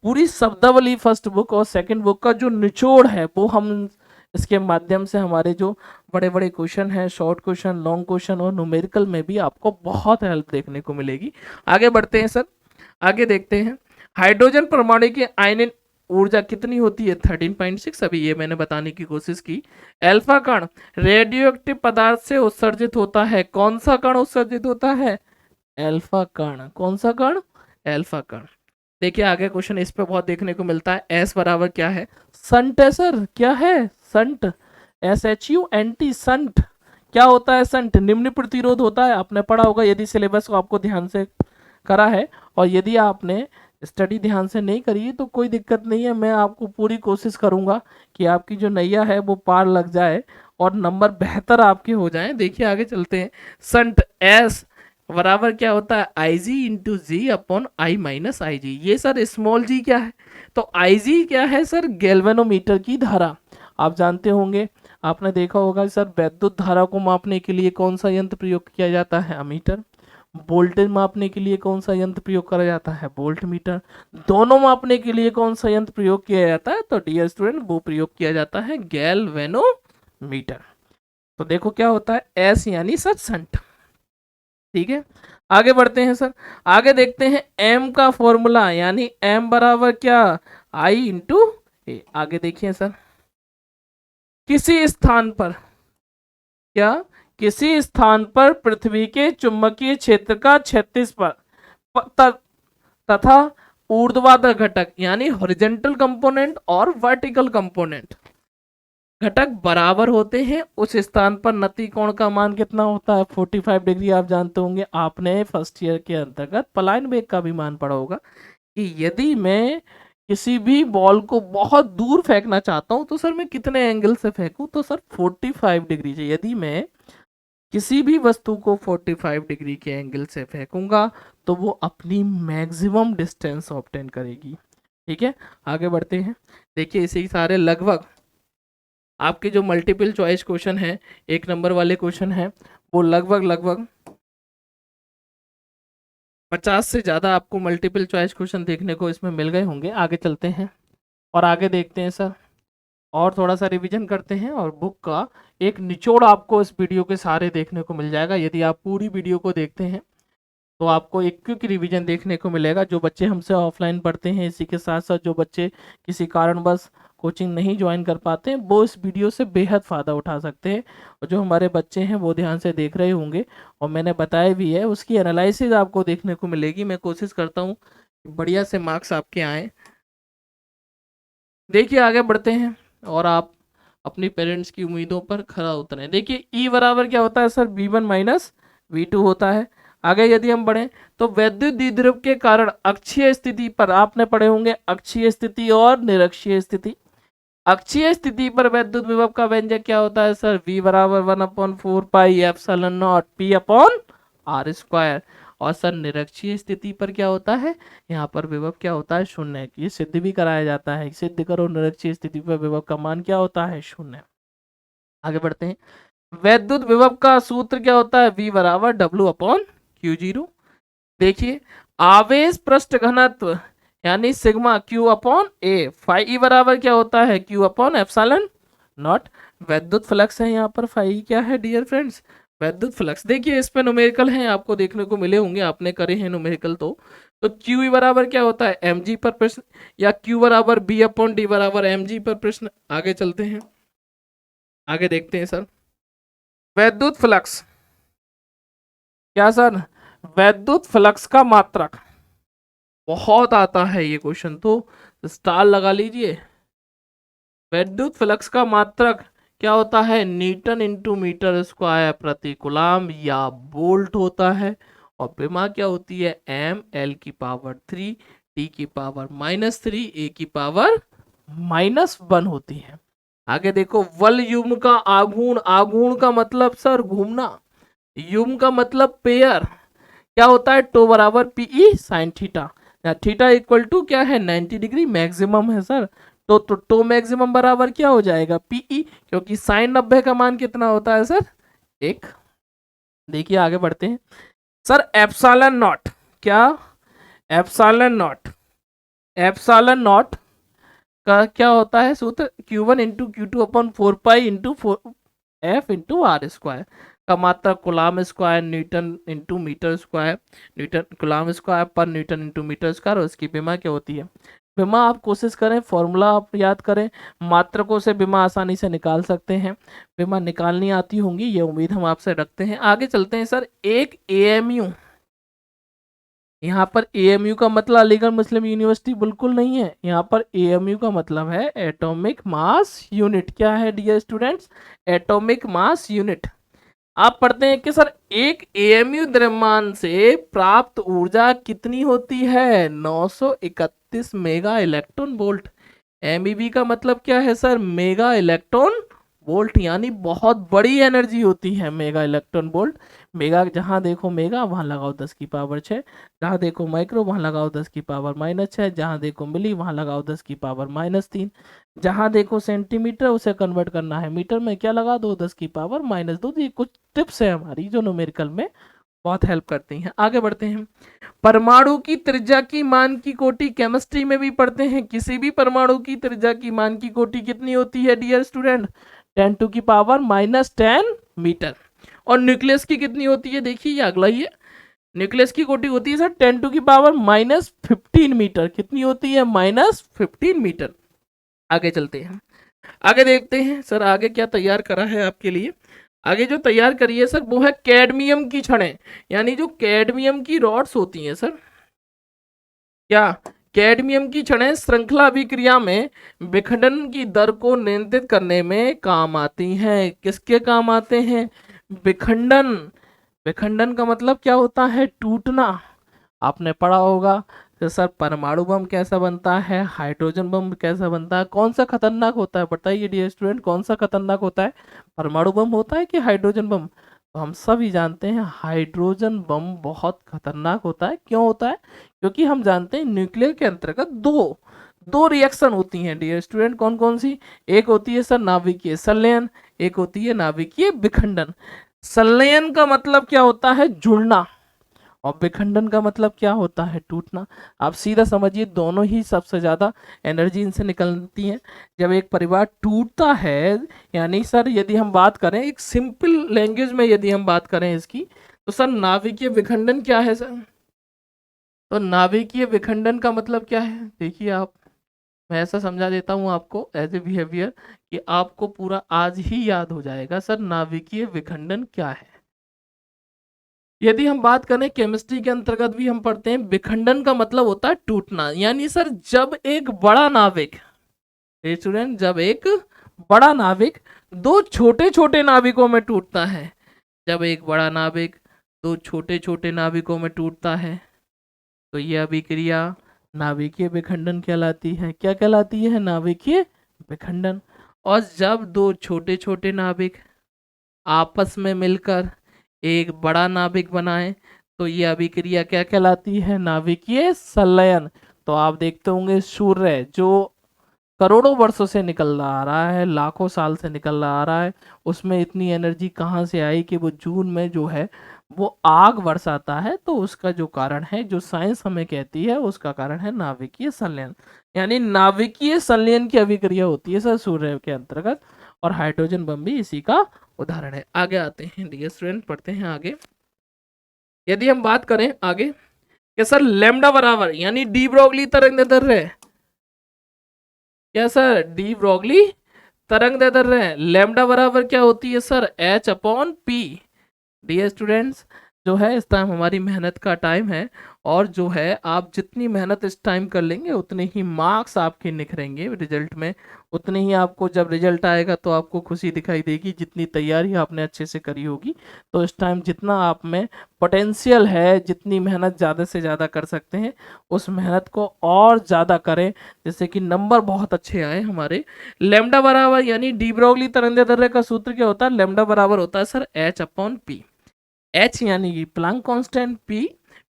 पूरी शब्दावली फर्स्ट बुक और सेकंड बुक का जो निचोड़ है वो हम इसके माध्यम से हमारे जो बड़े बड़े क्वेश्चन हैं, शॉर्ट क्वेश्चन, लॉन्ग क्वेश्चन और न्यूमेरिकल में भी आपको बहुत हेल्प देखने को मिलेगी। आगे बढ़ते हैं सर, आगे देखते हैं। हाइड्रोजन परमाणु की आयनिक ऊर्जा कितनी होती है? 13.6। अभी ये मैंने बताने की कोशिश की। अल्फा कण रेडियो एक्टिव पदार्थ से उत्सर्जित होता है। कौन सा कण उत्सर्जित होता है? अल्फा कण। कौन सा कण? अल्फा कण। देखिए आगे क्वेश्चन इस पे बहुत देखने को मिलता है। एस बराबर क्या है? संट है सर। क्या है? संट। SHUNT shunt. क्या होता है संट? निम्न प्रतिरोध होता है। आपने पढ़ा होगा यदि सिलेबस को आपको ध्यान से करा है, और यदि आपने स्टडी ध्यान से नहीं करी तो कोई दिक्कत नहीं है। मैं आपको पूरी कोशिश करूंगा कि आपकी जो नैया है वो पार लग जाए और नंबर बेहतर आपके हो जाए। देखिए आगे चलते हैं। संट एस बराबर क्या होता है? IG into g upon I minus IG। ये सर स्मॉल जी क्या है? तो IG क्या है सर? गैल्वेनोमीटर की धारा। आप जानते होंगे आपने देखा होगा सर, वैद्युत धारा को मापने के लिए कौन सा यंत्र प्रयोग किया जाता है? अमीटर। वोल्टेज मापने के लिए कौन सा यंत्र प्रयोग करा जाता है? Volt meter. दोनों मापने के लिए कौन सा यंत्र प्रयोग किया जाता है? तो डियर स्टूडेंट, वो प्रयोग किया जाता है गैल्वेनोमीटर। तो देखो क्या होता है, एस यानी सर शंट। ठीक है, आगे बढ़ते हैं सर, आगे देखते हैं एम का फॉर्मूला, यानी एम बराबर क्या? आई इंटू ए। आगे देखिए सर, किसी स्थान पर, क्या, किसी स्थान पर पृथ्वी के चुंबकीय क्षेत्र का 36 तथा ऊर्ध्वाधर घटक यानी हॉरिजॉन्टल कंपोनेंट और वर्टिकल कंपोनेंट घटक बराबर होते हैं, उस स्थान पर नति कोण का मान कितना होता है? 45 डिग्री। आप जानते होंगे, आपने फर्स्ट ईयर के अंतर्गत पलायन वेग का भी मान पढ़ा होगा कि यदि मैं किसी भी बॉल को बहुत दूर फेंकना चाहता हूं तो सर मैं कितने एंगल से फेंकूं? तो सर 45 डिग्री से। यदि मैं किसी भी वस्तु को 45 डिग्री के एंगल से फेंकूंगा तो वो अपनी मैक्सिमम डिस्टेंस ऑब्टेन करेगी। ठीक है, आगे बढ़ते हैं। देखिए, इसी सारे लगभग आपके जो मल्टीपल चॉइस क्वेश्चन है, 1 नंबर वाले क्वेश्चन है, वो लगभग 50 से ज़्यादा आपको मल्टीपल चॉइस क्वेश्चन देखने को इसमें मिल गए होंगे। आगे चलते हैं और आगे देखते हैं सर, और थोड़ा सा रिवीजन करते हैं, और बुक का एक निचोड़ आपको इस वीडियो के सारे देखने को मिल जाएगा। यदि आप पूरी वीडियो को देखते हैं तो आपको एक क्विक रिवीजन देखने को मिलेगा। जो बच्चे हमसे ऑफलाइन पढ़ते हैं, इसी के साथ साथ जो बच्चे किसी कारणवश कोचिंग नहीं ज्वाइन कर पाते हैं, वो इस वीडियो से बेहद फ़ायदा उठा सकते हैं। और जो हमारे बच्चे हैं वो ध्यान से देख रहे होंगे, और मैंने बताया भी है, उसकी एनालिसिस आपको देखने को मिलेगी। मैं कोशिश करता हूँ बढ़िया से मार्क्स आपके आए। देखिए, आगे बढ़ते हैं और आप अपनी पेरेंट्स की उम्मीदों पर खरा उतरें। देखिए, ई बराबर क्या होता है सर? V1 माइनस V2 होता है। आगे यदि हम बढ़ें तो वैद्युत द्विध्रुव के कारण अक्षीय स्थिति पर, आपने पढ़े होंगे अक्षीय स्थिति और निरक्षीय स्थिति। अक्षीय स्थिति पर वैद्युत विभव का व्यंजक क्या होता है सर? V बराबर 1/4 pi epsilon not P upon R square. और सर निरक्षीय स्थिति पर क्या होता है? यहाँ पर विभव क्या होता है? शून्य। ये सिद्ध भी कराया जाता है, सिद्ध करो निरक्षीय स्थिति पर विभव का मान क्या होता है? शून्य। आगे बढ़ते हैं, वैद्युत विभव का सूत्र क्या होता है? V बराबर W अपॉन Q0। देखिए, आवेश पृष्ठ घनत्व यानी sigma Q upon A, phi E बराबर क्या होता है? Q upon epsilon naught. वैद्युत फ्लक्स है यहाँ पर, फाई क्या है डियर फ्रेंड्स? वैद्युत फ्लक्स। देखिए, इस पे न्यूमेरिकल हैं, आपको देखने को मिले होंगे, आपने करे हैं न्यूमेरिकल। तो Q बराबर क्या होता है? mg पर प्रश्न, या Q बराबर B अपॉन D बराबर mg पर प्रश्न। आगे चलते हैं, आगे देखते हैं सर, वैद्युत फ्लक्स क्या सर? वैद्युत फ्लक्स का मात्रक। बहुत आता है ये क्वेश्चन, तो स्टार लगा लीजिए। वैद्युत फ्लक्स का मात्रक क्या होता है? न्यूटन इंटू मीटर स्क्वायर प्रति कूलम या वोल्ट होता है। और विमा क्या होती है? m l की पावर 3 t की पावर -3 a की पावर -1 होती है। आगे देखो, वलयुग्म का आघूर्ण। आघूर्ण का मतलब सर घूमना, युग्म का मतलब पेयर। क्या होता है? टो बराबर p e sine theta, theta equal to क्या है? 90 डिग्री मैक्सिमम है सर। तो मैक्सिमम बराबर क्या हो जाएगा? पीई, क्योंकि साइन 90 का मान कितना होता है सर? 1। देखिए, आगे बढ़ते हैं सर, एप्सिलॉन नॉट क्या? एप्सिलॉन नॉट, एप्सिलॉन नॉट का क्या होता है सूत्र? Q1 into Q2 upon 4 pi into F into R square का मात्रक coulomb square newton into metre square, newton coulomb square पर न्यूटन इंटू मीटर स्क्वायर। और उसकी विमा क्या होती है? विमा आप कोशिश करें, फॉर्मूला आप याद करें, मात्रकों से विमा आसानी से निकाल सकते हैं। विमा निकालनी आती होंगी, ये उम्मीद हम आपसे रखते हैं। आगे चलते हैं सर, एक AMU, यहाँ पर AMU का मतलब अलीगढ़ मुस्लिम यूनिवर्सिटी बिल्कुल नहीं है। यहाँ पर AMU का मतलब है एटॉमिक मास यूनिट। क्या है dear students? Atomic mass unit. आप पढ़ते हैं कि सर एक AMU द्रव्यमान से प्राप्त ऊर्जा कितनी होती है? 931 मेगा इलेक्ट्रॉन वोल्ट। MEV का मतलब क्या है सर? मेगा इलेक्ट्रॉन वोल्ट, यानी बहुत बड़ी एनर्जी होती है मेगा इलेक्ट्रॉन वोल्ट। मेगा जहाँ देखो मेगा वहाँ लगाओ 10⁻6, जहाँ देखो माइक्रो वहाँ लगाओ 10⁻−6, जहाँ देखो मिली वहाँ लगाओ 10⁻−3, जहाँ देखो सेंटीमीटर उसे कन्वर्ट करना है मीटर में, क्या लगा दो 10⁻−2। ये कुछ टिप्स है हमारी जो न्यूमेरिकल में बहुत हेल्प करती हैं। आगे बढ़ते हैं। परमाणु की त्रिज्या की मान की कोटि केमिस्ट्री में भी पढ़ते हैं। किसी भी परमाणु की त्रिज्या की मान की कोटि कितनी होती है डियर स्टूडेंट? 10⁻−10 मीटर। और न्यूक्लियस की कितनी होती है? देखिए ये अगला ही है। न्यूक्लियस की कोटि होती है सर 10⁻−15 मीटर। कितनी होती है? -15 मीटर। आगे चलते हैं, आगे देखते हैं सर आगे क्या तैयार करा है आपके लिए। आगे जो तैयार करी है सर वो है कैडमियम की छड़ें, यानी जो कैडमियम की रॉड्स होती हैं सर, क्या कैडमियम की छड़ें श्रृंखला अभिक्रिया में विखंडन की दर को नियंत्रित करने में काम आती हैं। किसके काम आते हैं? विखंडन। विखंडन का मतलब क्या होता है? टूटना। आपने पढ़ा होगा तो सर परमाणु बम कैसा बनता है, हाइड्रोजन बम कैसा बनता है, कौन सा खतरनाक होता है? बताइए डियर स्टूडेंट, कौन सा खतरनाक होता है? परमाणु बम होता है कि हाइड्रोजन बम? तो हम सभी जानते हैं हाइड्रोजन बम बहुत खतरनाक होता है। क्यों होता है? क्योंकि हम जानते हैं न्यूक्लियर के अंतर्गत दो दो रिएक्शन होती हैं डियर स्टूडेंट। कौन कौन सी? एक होती है सर नाभिकीय संलयन, एक होती है नाभिकीय विखंडन। संलयन का मतलब क्या होता है? जुड़ना। और विखंडन का मतलब क्या होता है? टूटना। आप सीधा समझिए दोनों ही सबसे ज्यादा एनर्जी इनसे निकलती है जब एक परिवार टूटता है। यानी सर यदि हम बात करें एक सिंपल लैंग्वेज में, यदि हम बात करें इसकी, तो सर नाभिकीय विखंडन क्या है सर? तो नाभिकीय विखंडन का मतलब क्या है? देखिए आप, मैं ऐसा समझा देता हूं आपको एज ए बिहेवियर कि आपको पूरा आज ही याद हो जाएगा सर नाभिकीय विखंडन क्या है। यदि हम बात करें केमिस्ट्री के अंतर्गत भी हम पढ़ते हैं, विखंडन का मतलब होता है टूटना। यानी सर जब एक बड़ा नाविक, स्टूडेंट, जब एक बड़ा नाविक दो छोटे छोटे नाविकों में टूटता है, जब एक बड़ा नाविक दो छोटे छोटे नाविकों में टूटता है, तो यह अभिक्रिया नाभिकीय विखंडन कहलाती है। क्या कहलाती है? नाभिकीय विखंडन। और जब दो छोटे छोटे नाविक आपस में मिलकर एक बड़ा नाभिक बनाए तो ये अभिक्रिया क्या कहलाती है? नाभिकीय संलयन। तो आप देखते होंगे सूर्य जो करोड़ों वर्षों से निकल आ रहा है, लाखों साल से निकल आ रहा है, उसमें इतनी एनर्जी कहाँ से आई कि वो जून में जो है वो आग बरसाता है? तो उसका जो कारण है, जो साइंस हमें कहती है, उसका कारण है नाभिकीय संलयन। यानी नाभिकीय संलयन की अभिक्रिया होती है सर सूर्य के अंतर्गत, और हाइड्रोजन बम भी इसी का उदाहरण है। आगे आते हैं डियर स्टूडेंट, पढ़ते हैं आगे। यदि हम बात करें आगे कि सर लैम्डा बराबर यानी डी ब्रोगली तरंगदैर्ध्य, क्या सर डी ब्रोगली तरंगदैर्ध्य है, लैम्डा बराबर क्या होती है सर? H/P। डियर स्टूडेंट्स, जो है इस टाइम हमारी मेहनत का टाइम है, और जो है आप जितनी मेहनत इस टाइम कर लेंगे उतने ही मार्क्स आपके निखरेंगे रिजल्ट में, उतने ही आपको जब रिजल्ट आएगा तो आपको खुशी दिखाई देगी जितनी तैयारी आपने अच्छे से करी होगी। तो इस टाइम जितना आप में पोटेंशियल है, जितनी मेहनत ज़्यादा से ज़्यादा कर सकते हैं उस मेहनत को और ज़्यादा करें, जिससे कि नंबर बहुत अच्छे आए हमारे। लैम्डा बराबर यानी डी ब्रोगली तरंगदैर्ध्य का सूत्र क्या होता है? लैम्डा बराबर होता है सर H/P। H यानी कि प्लांक कांस्टेंट,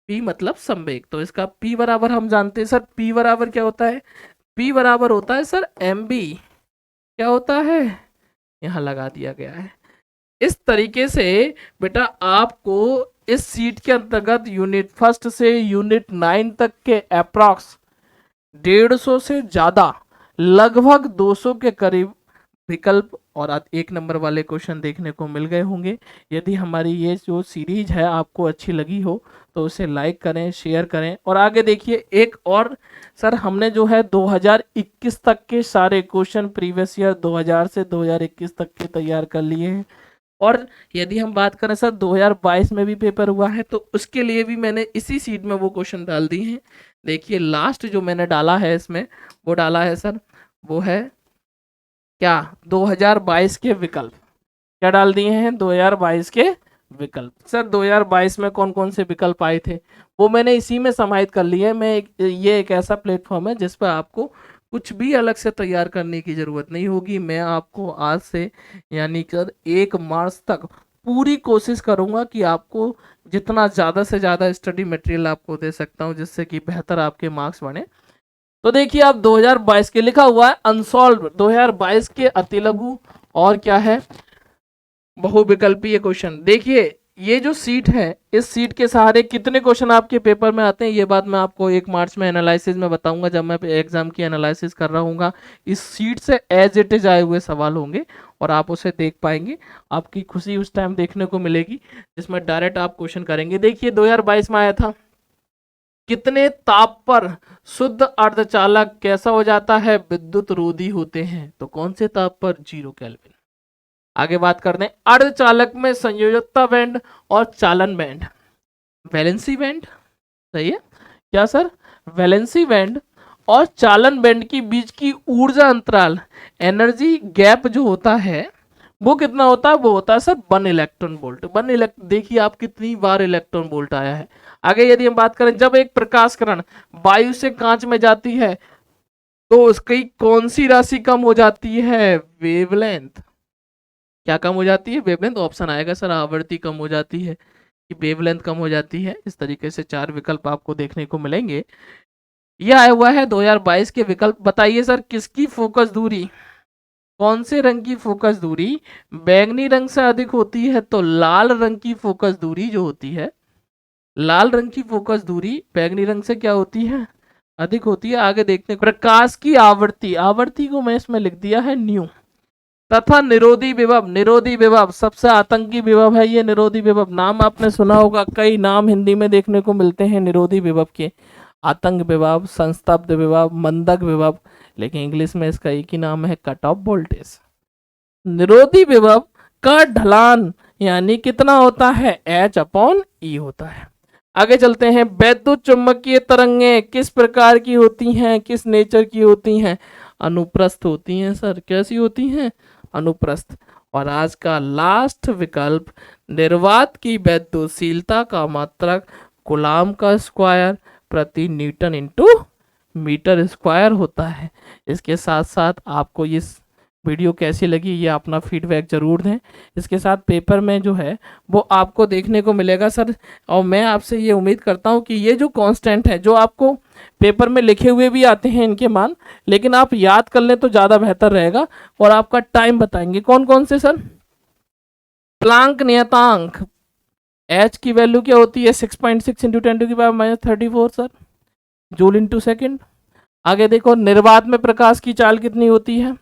P मतलब संवेग। तो इसका P बराबर हम जानते हैं सर, P बराबर क्या होता है? P बराबर होता है सर mb। क्या होता है? यहाँ लगा दिया गया है। इस तरीके से बेटा आपको इस सीट के अंतर्गत यूनिट 1 से यूनिट 9 तक के अप्रॉक्स 150 से ज्यादा, लगभग 200 के करीब विकल्प और 1 नंबर वाले क्वेश्चन देखने को मिल गए होंगे। यदि हमारी ये जो सीरीज है आपको अच्छी लगी हो तो उसे लाइक करें, शेयर करें। और आगे देखिए एक और सर, हमने जो है 2021 तक के सारे क्वेश्चन प्रीवियस ईयर 2000 से 2021 तक के तैयार कर लिए हैं। और यदि हम बात करें सर 2022 में भी पेपर हुआ है तो उसके लिए भी मैंने इसी सीट में वो क्वेश्चन डाल दिए हैं। देखिए लास्ट जो मैंने डाला है इसमें, वो डाला है सर, वो है क्या? 2022 के विकल्प। क्या डाल दिए हैं? 2022 के विकल्प। सर 2022 में कौन कौन से विकल्प आए थे वो मैंने इसी में समाहित कर लिए। मैं ये एक ऐसा प्लेटफॉर्म है जिस पर आपको कुछ भी अलग से तैयार करने की ज़रूरत नहीं होगी। मैं आपको आज से यानी कर 1 मार्च तक पूरी कोशिश करूंगा कि आपको जितना ज़्यादा से ज़्यादा स्टडी मटेरियल आपको दे सकता हूं, जिससे कि बेहतर आपके मार्क्स बने। तो देखिए आप 2022 के लिखा हुआ है अनसॉल्व 2022 के अति लघु और क्या है बहुविकल्पीय क्वेश्चन। देखिए ये जो सीट है, इस सीट के सहारे कितने क्वेश्चन आपके पेपर में आते हैं, ये बात मैं आपको 1 मार्च में एनालिसिस में बताऊंगा, जब मैं एग्जाम की एनालिसिस कर रहा हूँ। इस सीट से एज इट इज आए हुए सवाल होंगे और आप उसे देख पाएंगे। आपकी खुशी उस टाइम देखने को मिलेगी जिसमें डायरेक्ट आप क्वेश्चन करेंगे। देखिए 2022 में आया था, कितने ताप पर शुद्ध अर्धचालक कैसा हो जाता है, विद्युत रोधी होते हैं। तो कौन से ताप पर, 0 केल्विन। आगे बात करते हैं अर्धचालक में संयोजकता बैंड और चालन बैंड। वैलेंसी बैंड सही है क्या सर, वैलेंसी बैंड और चालन बैंड के बीच की ऊर्जा अंतराल एनर्जी गैप जो होता है वो कितना होता है, वो होता है सर 1 इलेक्ट्रॉन वोल्ट। देखिए आप कितनी बार इलेक्ट्रॉन वोल्ट आया है। आगे यदि हम बात करें, जब एक प्रकाश किरण वायु से कांच में जाती है तो उसकी कौन सी राशि कम हो जाती है, वेवलेंथ। क्या कम हो जाती है, वेवलेंथ। ऑप्शन आएगा सर आवृत्ति कम हो जाती है कि वेवलेंथ कम हो जाती है। इस तरीके से 4 विकल्प आपको देखने को मिलेंगे। यह आया हुआ है 2022 के विकल्प। बताइए सर किसकी फोकस दूरी, कौन से रंग की फोकस दूरी बैंगनी रंग से अधिक होती है, तो लाल रंग की फोकस दूरी जो होती है, लाल रंग की फोकस दूरी बैंगनी रंग से क्या होती है, अधिक होती है। आगे देखते हैं प्रकाश की आवृत्ति, आवृत्ति को मैं इसमें लिख दिया है न्यू। तथा निरोधी विभव, निरोधी विभव सबसे आतंकी विभव है ये निरोधी विभव। नाम आपने सुना होगा, कई नाम हिंदी में देखने को मिलते हैं निरोधी विभव के, आतंक विभव, संस्तब्ध विभव, मंदक विभव, लेकिन इंग्लिश में इसका एक ही नाम है कट ऑफ वोल्टेज। निरोधी विभव का ढलान यानी कितना होता है, H/E होता है। आगे चलते हैं, वैद्युत चुंबकीय तरंगें किस प्रकार की होती हैं, किस नेचर की होती हैं, अनुप्रस्थ होती हैं सर। कैसी होती हैं, अनुप्रस्थ। और आज का लास्ट विकल्प, निर्वात की वैद्युतशीलता का मात्रक कूलाम का स्क्वायर प्रति न्यूटन इंटू मीटर स्क्वायर होता है। इसके साथ साथ आपको ये वीडियो कैसी लगी ये अपना फीडबैक जरूर दें। इसके साथ पेपर में जो है वो आपको देखने को मिलेगा सर, और मैं आपसे ये उम्मीद करता हूँ कि ये जो कांस्टेंट है जो आपको पेपर में लिखे हुए भी आते हैं इनके मान, लेकिन आप याद कर लें तो ज़्यादा बेहतर रहेगा। और आपका टाइम बताएंगे कौन कौन से सर, प्लांक नियतांक H की वैल्यू क्या होती है, 6.6 into 10⁻34 sir, joule into second. आगे देखो निर्वात में प्रकाश की चाल कितनी होती है,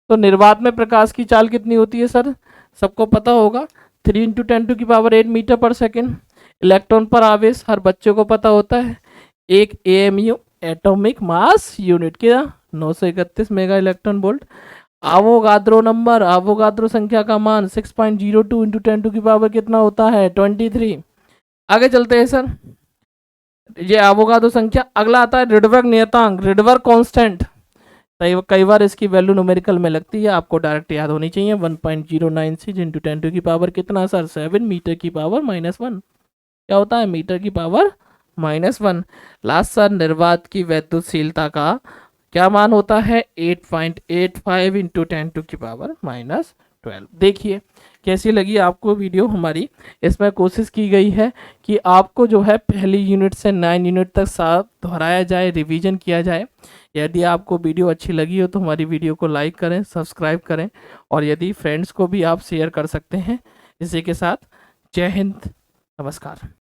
तो निर्वात में प्रकाश की चाल कितनी होती है सर, सबको पता होगा 3 इंटू 10⁸ मीटर पर सेकेंड। इलेक्ट्रॉन पर आवेश हर बच्चे को पता होता है, 1 AMU एटॉमिक मास यूनिट का 931 mega electron volt. Avogadro number, Avogadro संख्या का मान 6.02 इंटू 10⁻⁴ कितना होता है, 23। आगे चलते हैं सर, ये आवोगाद्रो संख्या। अगला आता है रिडबर्ग नियतांक, रिडबर्ग कांस्टेंट। कई बार इसकी वैल्यू न्यूमेरिकल में लगती है, आपको डायरेक्ट याद होनी चाहिए। 1.096 इंटू 10⁻⁴ कितना सर, 7 मीटर की पावर -1। क्या होता है, मीटर की पावर -1। लास्ट सर निर्वात की वैद्युतशीलता का क्या मान होता है, 8.85 इंटू 10⁻⁻12। देखिए कैसी लगी आपको वीडियो हमारी। इसमें कोशिश की गई है कि आपको जो है पहली यूनिट से 9 यूनिट तक साथ दोहराया जाए, रिवीजन किया जाए। यदि आपको वीडियो अच्छी लगी हो तो हमारी वीडियो को लाइक करें, सब्सक्राइब करें, और यदि फ्रेंड्स को भी आप शेयर कर सकते हैं। इसी के साथ जय हिंद, नमस्कार।